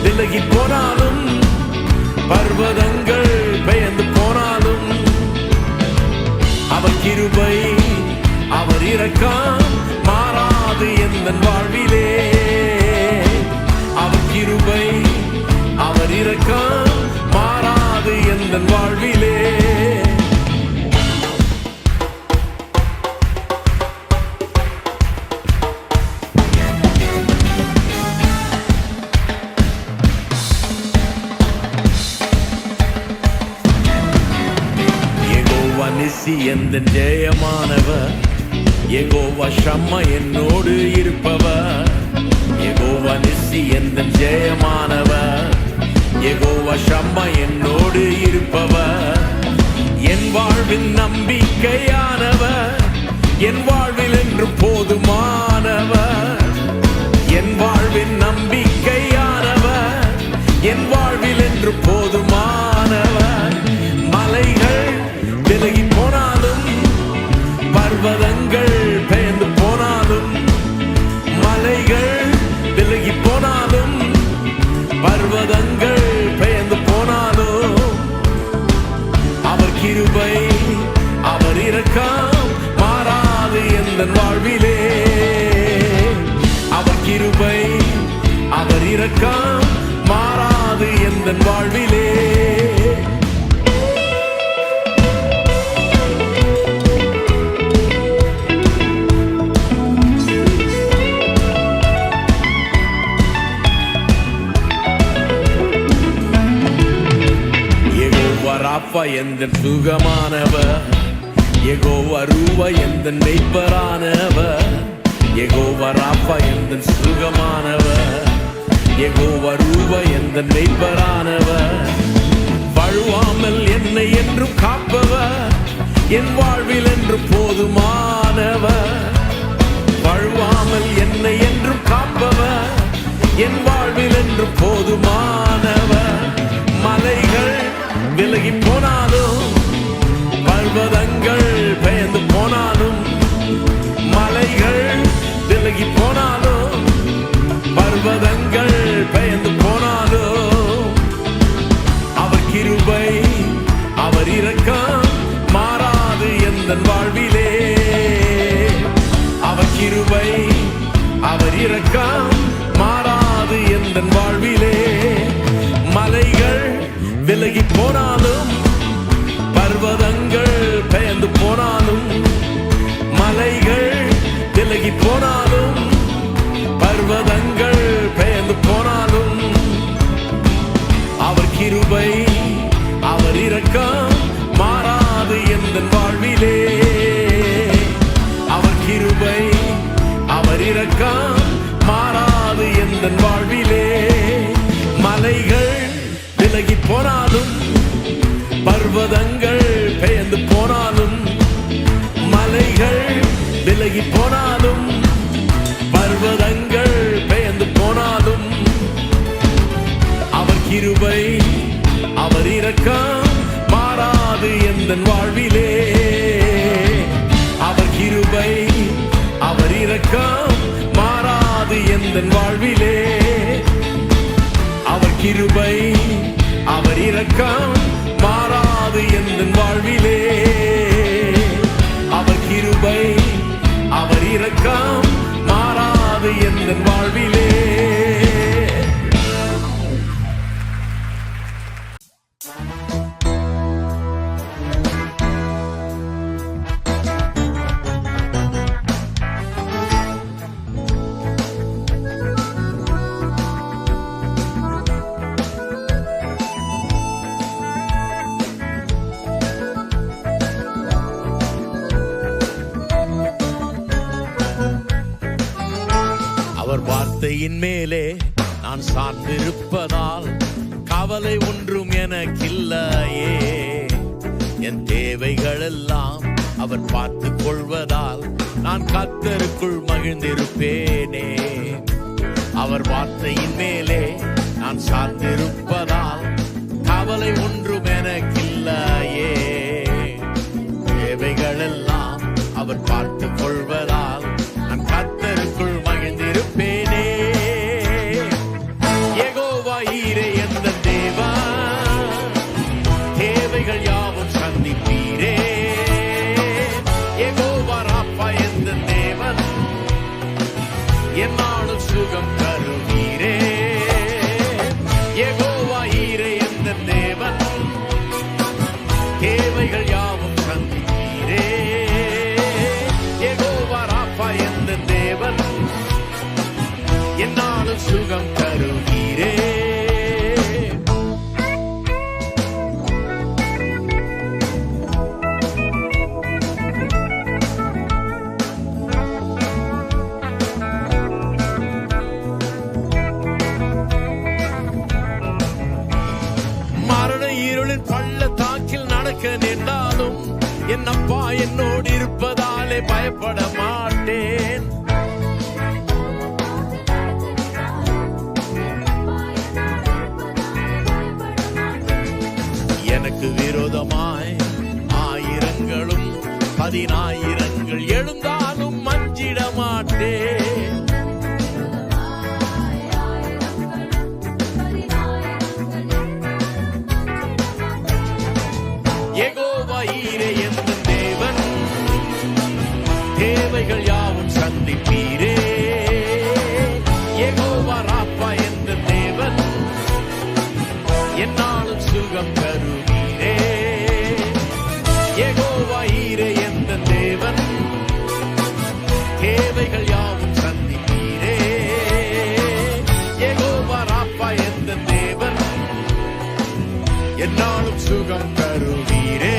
விலகி போனாலும் பர்வதங்கள் பெயர்ந்து போனாலும், அவர் கிருபை அவர் இரக்கம் மாறாது எந்தன் வாழ்விலே. அவர் கிருபை அவர் இரக்கம் மாறாது எந்தன் வாழ்விலே. எந்தன் ஜெயமானவர், யெகோவா ஷம்மா என்னோடு இருப்பவர். யெகோவா நிசி எந்தன் ஜெயமானவர், யெகோவா ஷம்மா என்னோடு இருப்பவர். என் வாழ்வின் நம்பிக்கையானவர், என் வாழ்வில் என்று போதும் பர்வதங்கள் பெயர்ந்து போனாலும், மலைகள் விலகி போனாலும், பர்வதங்கள் பெயர்ந்து போனாலும், அவர் கிருபை அவர் இரக்கம் மாறாது எந்தன் வாழ்விலே. அவர் கிருபை அவர் இரக்கம் மாறாது எந்தன் வாழ்விலே. ராப்பா எந்தன் சுகமானவர், யெகோவா ரூவா எந்தன் மெய்ப்பரானவர். யெகோவா ராப்பா எந்தன் சுகமானவர், யெகோவா ரூவா எந்தன் மெய்ப்பரானவர். வழுவாமல் என்னை என்றும் காப்பவர், என் வாழ்வில் என்று போதுமானவர். வழுவாமல் என்னை என்றும் காப்பவர், என் வாழ்வில் என்று போதுமானவர். மலைகள் விலகி போனாலும், பர்வதங்கள் பெயர்ந்து போனாலும், மலைகள் விலகி போனாலும், பர்வதங்கள் பெயர்ந்து போனாலும், அவர் கிருபை அவர் இரக்கம் மாறாது எந்தன் வாழ்விலே. அவர் கிருபை அவர் இரக்கம் மாறாது எந்தன் வாழ்விலே. மலைகள் விலகி போனாலும், பர்வதங்கள் பெயர்ந்து போனாலும், மலைகள் விலகி போனாலும், பர்வதங்கள் பெயர்ந்து போனாலும், அவர் கிருபை அவர் இரக்கம் மாறாது எந்தன் வாழ்விலே. அவர் கிருபை அவர் இரக்கம் மாறாது எந்தன் வாழ்விலே. மலைகள் விலகி போனாலும், பர்வதங்கள் பெயர்ந்து போனாலும், மலைகள் விலகி போனாலும், பர்வதங்கள் பெயர்ந்து போனாலும், அவர் கிருபை அவர் இரக்கம் மாறாது எந்தன் வாழ்விலே. அவர் கிருபை அவர் இரக்கம் மாறாது எந்தன் வாழ்விலே. அவர் கிருபை அவர் இரக்கம் மாறாது எந்தன் வாழ்விலே. அவர் கிருபை அவர் இரக்கம் மாறாது எந்தன் வாழ்விலே. அவர் வார்த்தையின் மேலே நான் சார்ந்திருப்பதால் கவலை ஒன்றும் எனக்கில்லையே. என் தேவைகள் எல்லாம் அவர் பார்த்துக் கொள்வதால் நான் கர்த்தருக்குள் மகிழ்ந்திருப்பேனே. அவர் வார்த்தையின் மேலே நான் சார்ந்திருப்பதால் கவலை ஒன்றும் எனக்கில்லையே. தேவைகள் எல்லாம் அவர் பார்த்துக் கொள்வதால் நான் கர்த்தருக்குள் மகிழ்ந்திருப்பேனே. யெகோவா ஈரே எந்தன் தேவா, தேவைகள் யாவும் சந்திப்பீரே. யெகோவா ராப்பா எந்தன் தேவன், என்னாலும் சுகம் தருவீரே. யெகோவா ஈரே எந்தன் தேவன், தேவைகள் யாவும் சந்திப்பீரே. யெகோவா ராப்பா எந்தன் தேவன், என்னாலும் சுகம் தருவீரே. மரண இருளின் பள்ளத்தாக்கில் நடக்க நின்றாலும் என் அப்பா என்னோடு இருப்பதாலே பயப்பட மாட்டேன். எனக்கு விரோதமாய் ஆயிரங்களும் 10,000 எழுந்தா தேவைகள் யாவும் சந்திப்பீரே. யெகோவா ராப்பா என்ற தேவன் என்னாலும் சுகம் தருவீரே. யெகோவா ஈரே என்ற தேவன் தேவைகள் யாவும் சந்திப்பீரே. யெகோவா ராப்பா என்ற தேவன் என்னாலும் சுகம் தருவீரே.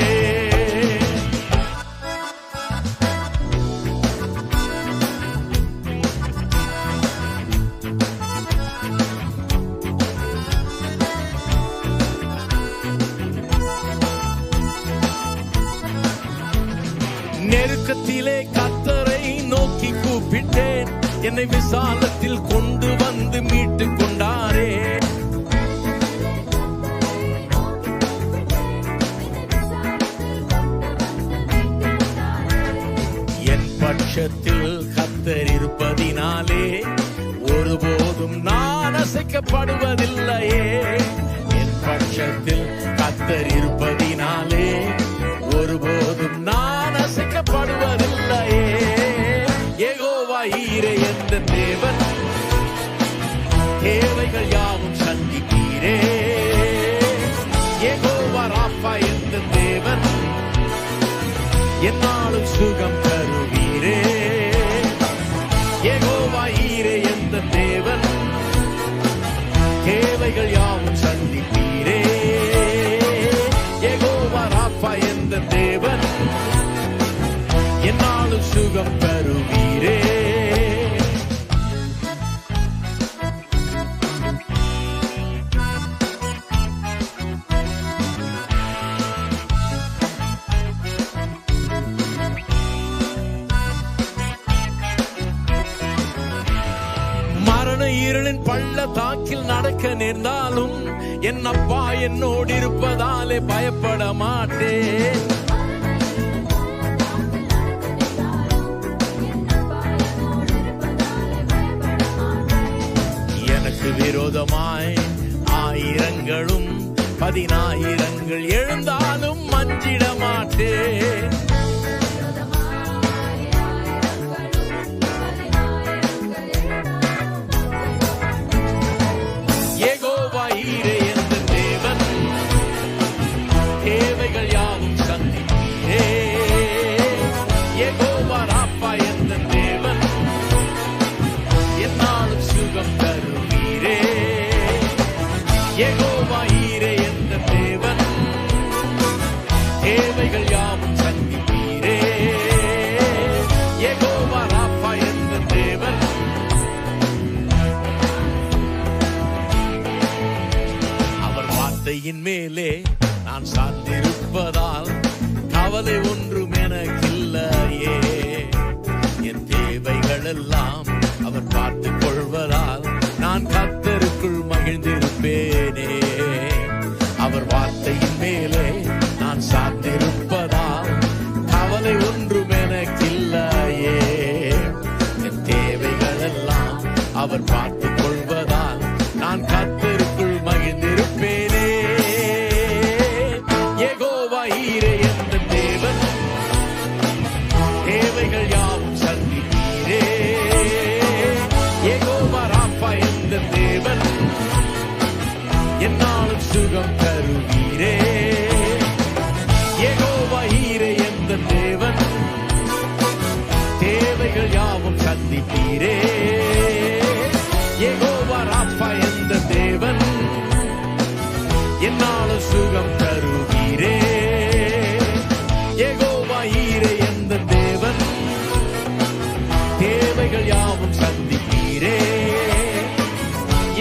நெருக்கத்திலே கர்த்தரை நோக்கி கூப்பிட்டேன், என்னை விசாலத்தில் கொண்டு வந்து மீட்டுக் கொண்டாரே. என் பட்சத்தில் கர்த்தர் இருப்பதினாலே ஒருபோதும் நான் அசைக்கப்படுவதில்லையே. என் பட்சத்தில் கர்த்தர் இருப்பதினாலே ஒருபோதும் நான் அசைக்கப்படுவதில்லையே. யெகோவா ஈரே என்ற தேவன் தேவைகள் யாவும் சந்திப்பீரே. யெகோவா ராப்பா என்ற தேவன் என்னாலும் சுகம் தருவீரே. யெகோவா ஈரே என்ற தேவன் தேவைகள் யாவும் சந்திப்பீரே. யெகோவா ராப்பா என்ற தேவன் என்னாலும் சுகம் தருவீரே. மரண இருளின் பள்ளத்தாக்கில் நடக்க நேர்ந்தாலும் என் அப்பா என்னோடு இருப்பதாலே பயப்பட மாட்டேன். எனக்கு விரோதமாய் ஆயிரங்களும் 10,000 எழுந்தாலும் அஞ்சிட மாட்டேன். யெகோவா ஈரே என்ற தேவன் தேவைகள் யாவும் சந்திப்பீரே. யெகோவா ராப்பா என்ற தேவன் என்னாலும் சுகம் தருவீரே. யெகோவா ஈரே என்ற தேவன் தேவைகள் யாவும் சந்திப்பீரே. யெகோவா ராப்பா என்ற தேவன் அவர் வார்த்தையின் மேலே நான் சார்ந்திருப்பதால் கவலை ஒன்றும் எனக்கில்லையே. என் தேவைகள் எல்லாம் அவர் பார்த்துக் கொள்வதால் நான் கர்த்தருக்குள் மகிழ்ந்திருப்பேனே. அவர் வார்த்தையின் மேலே நான் சார்ந்திருப்பதால் கவலை ஒன்றும் எனக்கில்லையே. என் தேவைகள் எல்லாம் அவர் பார்த்துக் கொள்வதால் நான் கர்த்தருக்குள் மகிழ்ந்திருப்பேனே. யெகோவா ஈரே என்ற தேவன் தேவைகள் யாவும் சந்திப்பீரே. யெகோவா ராப்பா என்ற தேவன் என்னாலும் சுகம் தருவீரே. யெகோவா ஈரே என்ற தேவன் தேவைகள் யாவும் சந்திப்பீரே. யெகோவா ராப்பா என்ற தேவன் என்னாலும் சுகம் தருவீரே. யெகோவா ஈரே என்ற தேவன் தேவைகள் யாவும் சந்திப்பீரே.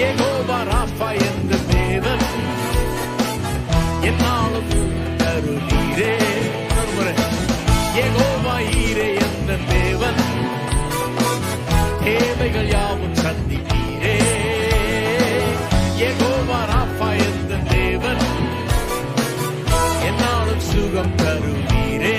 யெகோவா ராப்பா என்ற தேவன் என்னாலும் தருவீரே. யெகோவா ஈரே என்ற தேவன் தேவைகள் யாவும் சந்திப்பீரே. யெகோவா ராப்பா என்ற தேவன் என்னாலும் சுகம் தருவீரே.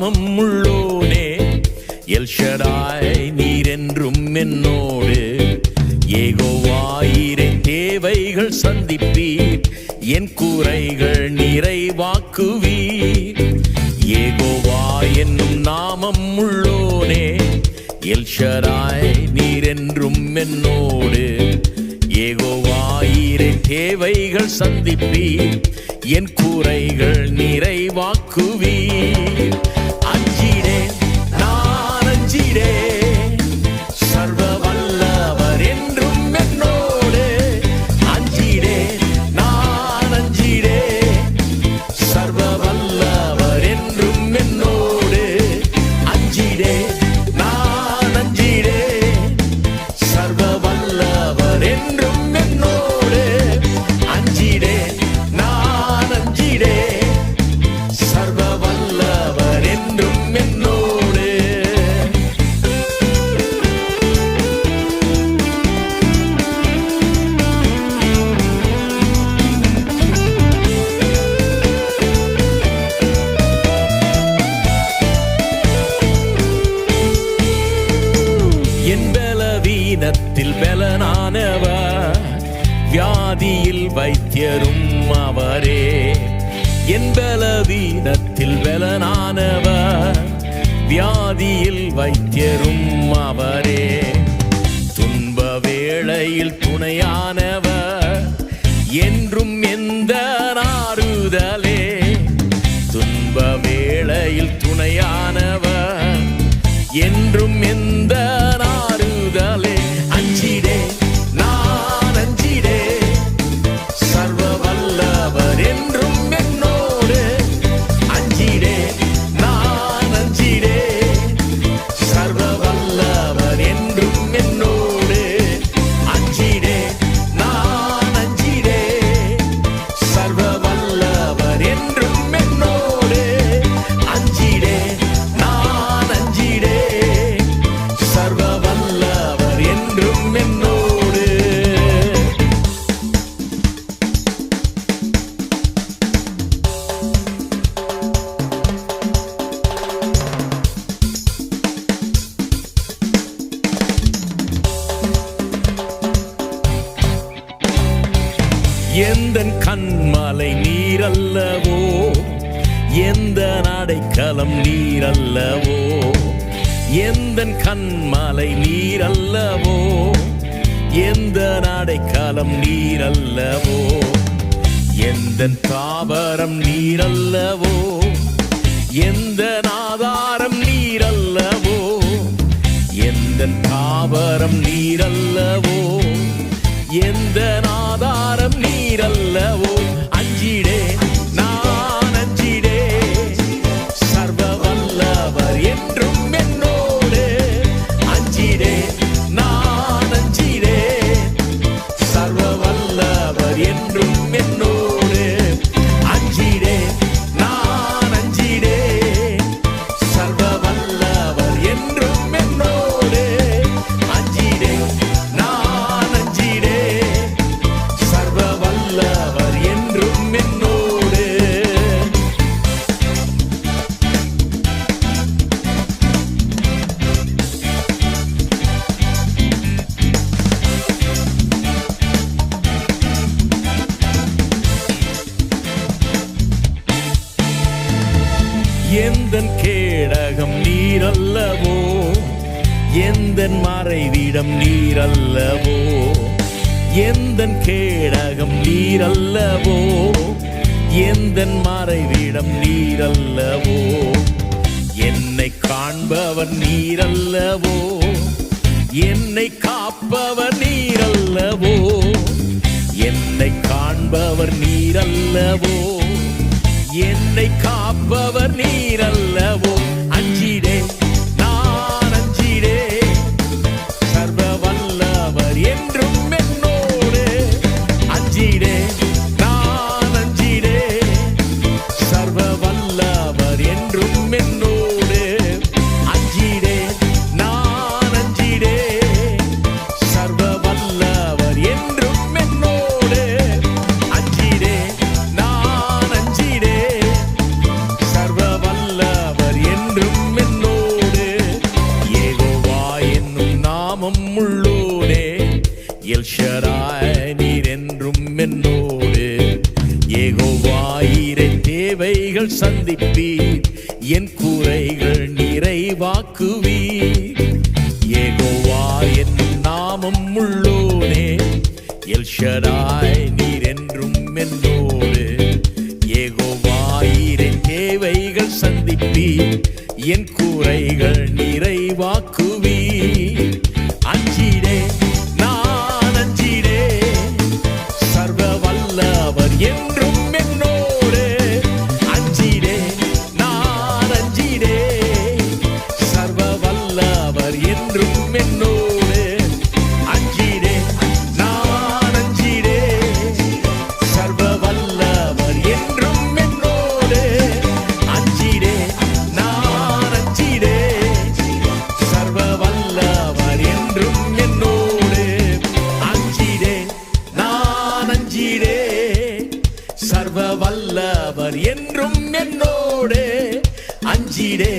நாமம் உள்ளோனே எல்ஷடாய் நீரென்றும் என்னோடு யெகோவாயிரே தேவைகள் சந்திப்பீர் என் குறைகள் நிறைவாக்குவீர் யெகோவா என்னும் நாமம் உள்ளோனே எல்ஷடாய் நீரென்றும் என்னோடு யெகோவாயிரே தேவைகள் சந்திப்பீர் என் குறைகள் நிறைவாக்குவீர் அஞ்சிடேன் நான் அஞ்சிடேன் சர்வ வல்லவர் என்றும் என்னோடு அஞ்சிடேன் நான் அஞ்சிடேன் சர்வ வல்லவர் என்றும் என்னோடு அஞ்சிடேன் நான் அஞ்சிடேன் சர்வ வல்லவர் என்றும் என்னோடு அஞ்சிடேன் நான் அஞ்சிடேன் சர்வ வல்லவர் என்றும் என்னோடு என் பலவீனத்தில் பலனானவர் வியாதியில் வைத்தியரும் அவரே என் பலவீனத்தில் பலனானவர் வியாதியில் வைத்தியரும் அவரே துன்ப வேளையில் துணையானவர் என்றும் எந்த ஆறுதலே துன்ப வேளையில் துணையானவர் என்றும் எந்த ஆறுதலே அஞ்சிடே நான் அஞ்சிடே சர்வ வல்லவர் என்றும் என்னோடு அஞ்சிடே நான் அஞ்சிடே சர்வ வல்லவர் என்றும் என்னோடு அஞ்சிடே நான் அஞ்சிடே சர்வ வல்லவர் என்றும் என்னோடு அஞ்சிடே நான் அஞ்சிடே சர்வ வல்லவர் என்றும் என்னோடு எந்தன் கண்மலை நீரல்லவோ எந்த அடைக்கலம் நீரல்லவோ எந்தன் கண்மலை நீரல்லவோ எந்த அடைக்கலம் நீரல்லவோ எந்தன் தாவரம் நீரல்லவோ எந்த ஆதாரம் நீரல்லவோ எந்தன் தாவரம் நீரல்லவோ எந்த ஆதாரம் நீரல்லவோ அஞ்சிடே நான் அஞ்சிடே சர்வ வல்லவர் என்றும் என்னோடு அஞ்சிடே நான் அஞ்சிடே சர்வ வல்லவர் என்றும் என்னோடு அஞ்சிடே நான் அஞ்சிடே சர்வ வல்லவர் என்றும் என்னோடு அஞ்சிடே நான் அஞ்சிடே சர்வ வல்லவர் என்றும் என்னோடு எந்தன் கேடகம் நீரல்லவோ எந்தன் மறைவிடம் நீரல்லவோ எந்தன் கேடகம் நீரல்லவோ எந்தன் மறைவிடம் நீரல்லவோ என்னை காண்பவர் நீரல்லவோ என்னை காப்பவர் நீரல்லவோ என்னை காண்பவர் நீரல்லவோ என்னை காப்பவர் நீரல்லவோ அஞ்சிடே நான் அஞ்சிடே சர்வ வல்லவர் என்றும் என்னோடு அஞ்சிடே நான் அஞ்சிடே சர்வ வல்லவர் என்றும் என்னோடு அஞ்சிடே நான் அஞ்சிடே சர்வ வல்லவர் என்றும் என்னோடு அஞ்சிடே நான் அஞ்சிடே சர்வ வல்லவர் தேவைகள் சந்திப்பீர், என் குறைகள் நிறைவாக்குவீர். யெகோவா என் நாமம் உள்ளோனே, எல் ஷடாய் நீர் என்றும் என்னோடு. யெகோவா என் தேவைகள் சந்திப்பீர், என் குறைகள் நிறைவாக்குவீர். அஞ்சிடே நான் அஞ்சிடே, சர்வ வல்லவர் என்றும் என்னோடு. அஞ்சிடே நான் அஞ்சிடே, சர்வ வல்லவர் என்றும் என்னோடு. அஞ்சிடே நான் அஞ்சிடே, சர்வ வல்லவர் என்றும் என்னோடு. அஞ்சிடே நான் அஞ்சிடே, சர்வ வல்லவர் என்றும் என்னோடு. அஞ்சிடே நான் அஞ்சிடே, சர்வ வல்லவர் என்றும் என்னோடு. அஞ்சிடே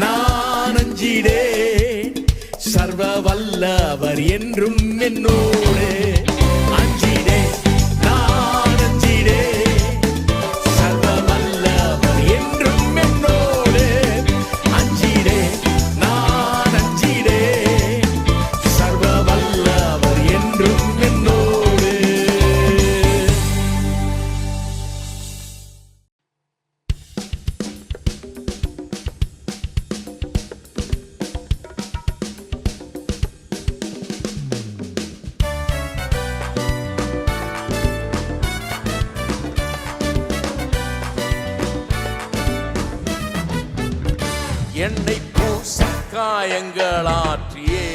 நான் அஞ்சிடே, சர்வ வல்லவர் என்றும் என்னோடு. அஞ்சிடே நான் அஞ்சிடே, சர்வ வல்லவர் என்றும் என்னோடு. அஞ்சிடே நான் அஞ்சிடே, சர்வ வல்லவர் என்றும் என்னோடு. என்னை பூசி காயங்களாற்றியே,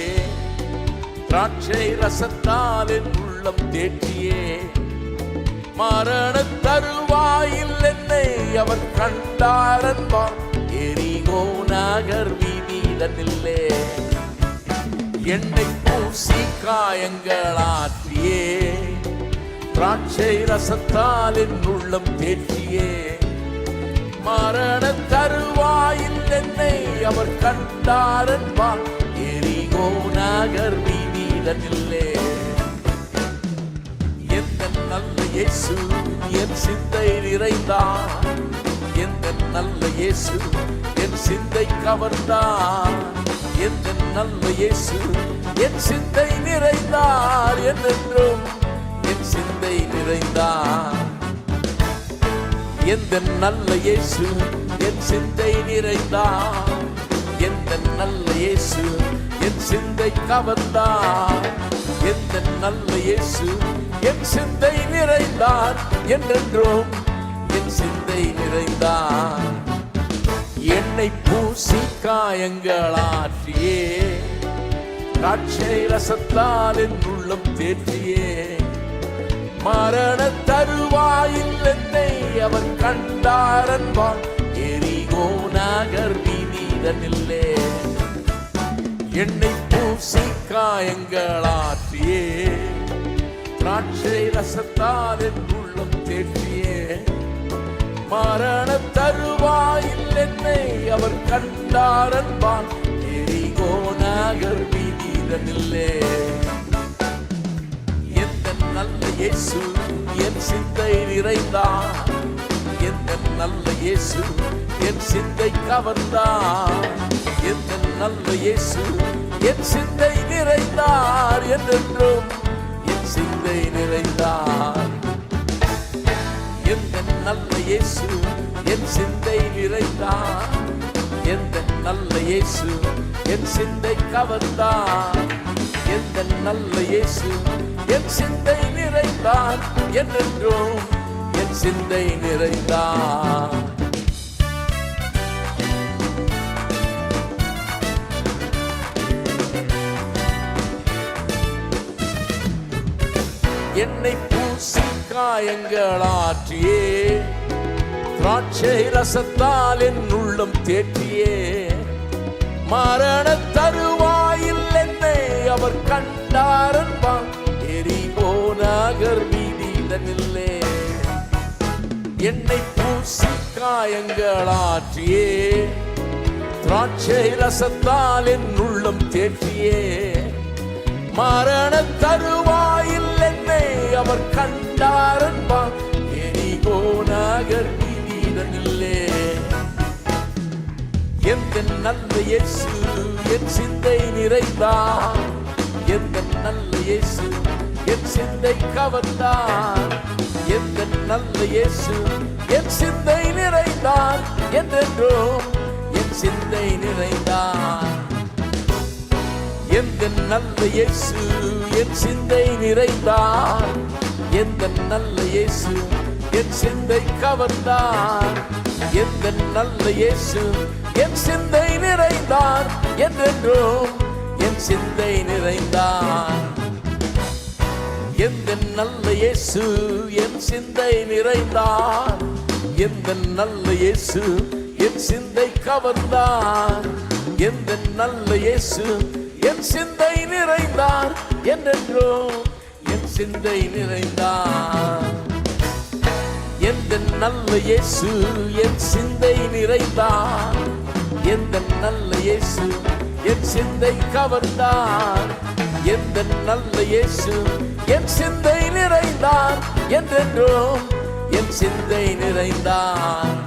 திராட்சை ரசத்தால் என் உள்ளம் தேற்றியே. மரண தருவாயில் என்னை அவர் கண்டாரன்பார், எரிகோ நகர் வீதியிலே. என்னை பூசி காயங்களாற்றியே, திராட்சை ரசத்தால் என் உள்ளம் தேற்றியே. மரண தருவாயில் என்னை அவர் கண்டாரன்பார், எரிகோ நகர் வீதியிலே. எந்த நல்ல இயேசு என் சிந்தை நிறைந்தார், எந்த நல்ல இயேசு என் சிந்தை கவர்ந்தார். எந்த நல்ல இயேசு என் சிந்தை நிறைந்தார், என்றென்றும் என் சிந்தை நிறைந்தார். எந்த நல்ல இயேசு என் சிந்தை நிறைந்தார், எந்த நல்ல இயேசு என் சிந்தை கவர்ந்தார். எந்த நல்ல இயேசு என் சிந்தை நிறைந்தார், என்றென்றும் என் சிந்தை நிறைந்தார். என்னை பூசி காயங்களாற்றியே, திராட்சை ரசத்தால் என் உள்ளம் தேற்றியே. மரண தருவாயில் என்னை அவர் கண்டாரன்பார், எரிகோ நகர் வீதியிலே. என்னை பூசி காயங்களாற்றியே, திராட்சை ரசத்தால் என் உள்ளம் தேற்றியே. மரண தருவாயில் என்னை அவர் கண்டாரன்பார், எரிகோ நகர் வீதியிலே. எந்த நல்ல இயேசு என் சிந்தை நிறைந்தார், எந்த நல்ல இயேசு என் சிந்தை கவர்ந்தார். எந்த நல்ல இயேசு என் சிந்தை நிறைந்தார், என்றென்றும் என் சிந்தை நிறைந்தார். எந்த நல்ல இயேசு என் சிந்தை நிறைந்தார், எந்த நல்ல இயேசு என் சிந்தை கவர்ந்தார். எந்த நல்ல இயேசு என் சிந்தை நிறைந்தார், என்றென்றும் என் சிந்தை நிறைந்தார். என்னை பூசி காயங்களாற்றியே, திராட்சை ரசத்தால் என் உள்ளம் தேற்றியே. மரண தருவாயில் என்னை அவர் கண்டாரன்பார், எரிகோ நகர் வீதியிலே. என்னை பூசி காயங்களாற்றியே, திராட்சை ரசத்தால் என் உள்ளம் தேற்றியே. மரண தருவாயில் என்னை அவர் கண்டாரன்பார், எரிகோ நகர் வீதியிலே. எந்த நல்ல இயேசு என் சிந்தை நிறைந்தார், எந்த நல்ல இயேசு என் சிந்தை கவர்ந்தார், எந்த நல்ல இயேசு என் சிந்தை நிறைந்தார், என்றென்றும் என் சிந்தை நிறைந்தார். எந்த நல்ல இயேசு என் சிந்தை நிறைந்தார், எந்த நல்ல இயேசு என் சிந்தை கவர்ந்தார், எந்த நல்ல இயேசு என் சிந்தை நிறைந்தார், என்றென்றும் என் சிந்தை நிறைந்தார். எந்த நல்ல இயேசு என் சிந்தை நிறைந்தார், எந்த நல்ல இயேசு என் சிந்தை கவர்ந்தார், எந்த நல்ல இயேசு என் சிந்தை நிறைந்தார், என்றென்றும் என் சிந்தை நிறைந்தார். எந்த நல்ல இயேசு என் சிந்தை நிறைந்தார், எந்த நல்ல இயேசு என் சிந்தை கவர்ந்தார், எந்த நல்ல இயேசு என் சிந்தை நிறைந்தார், என்றென்றும் என் சிந்தை நிறைந்தார்.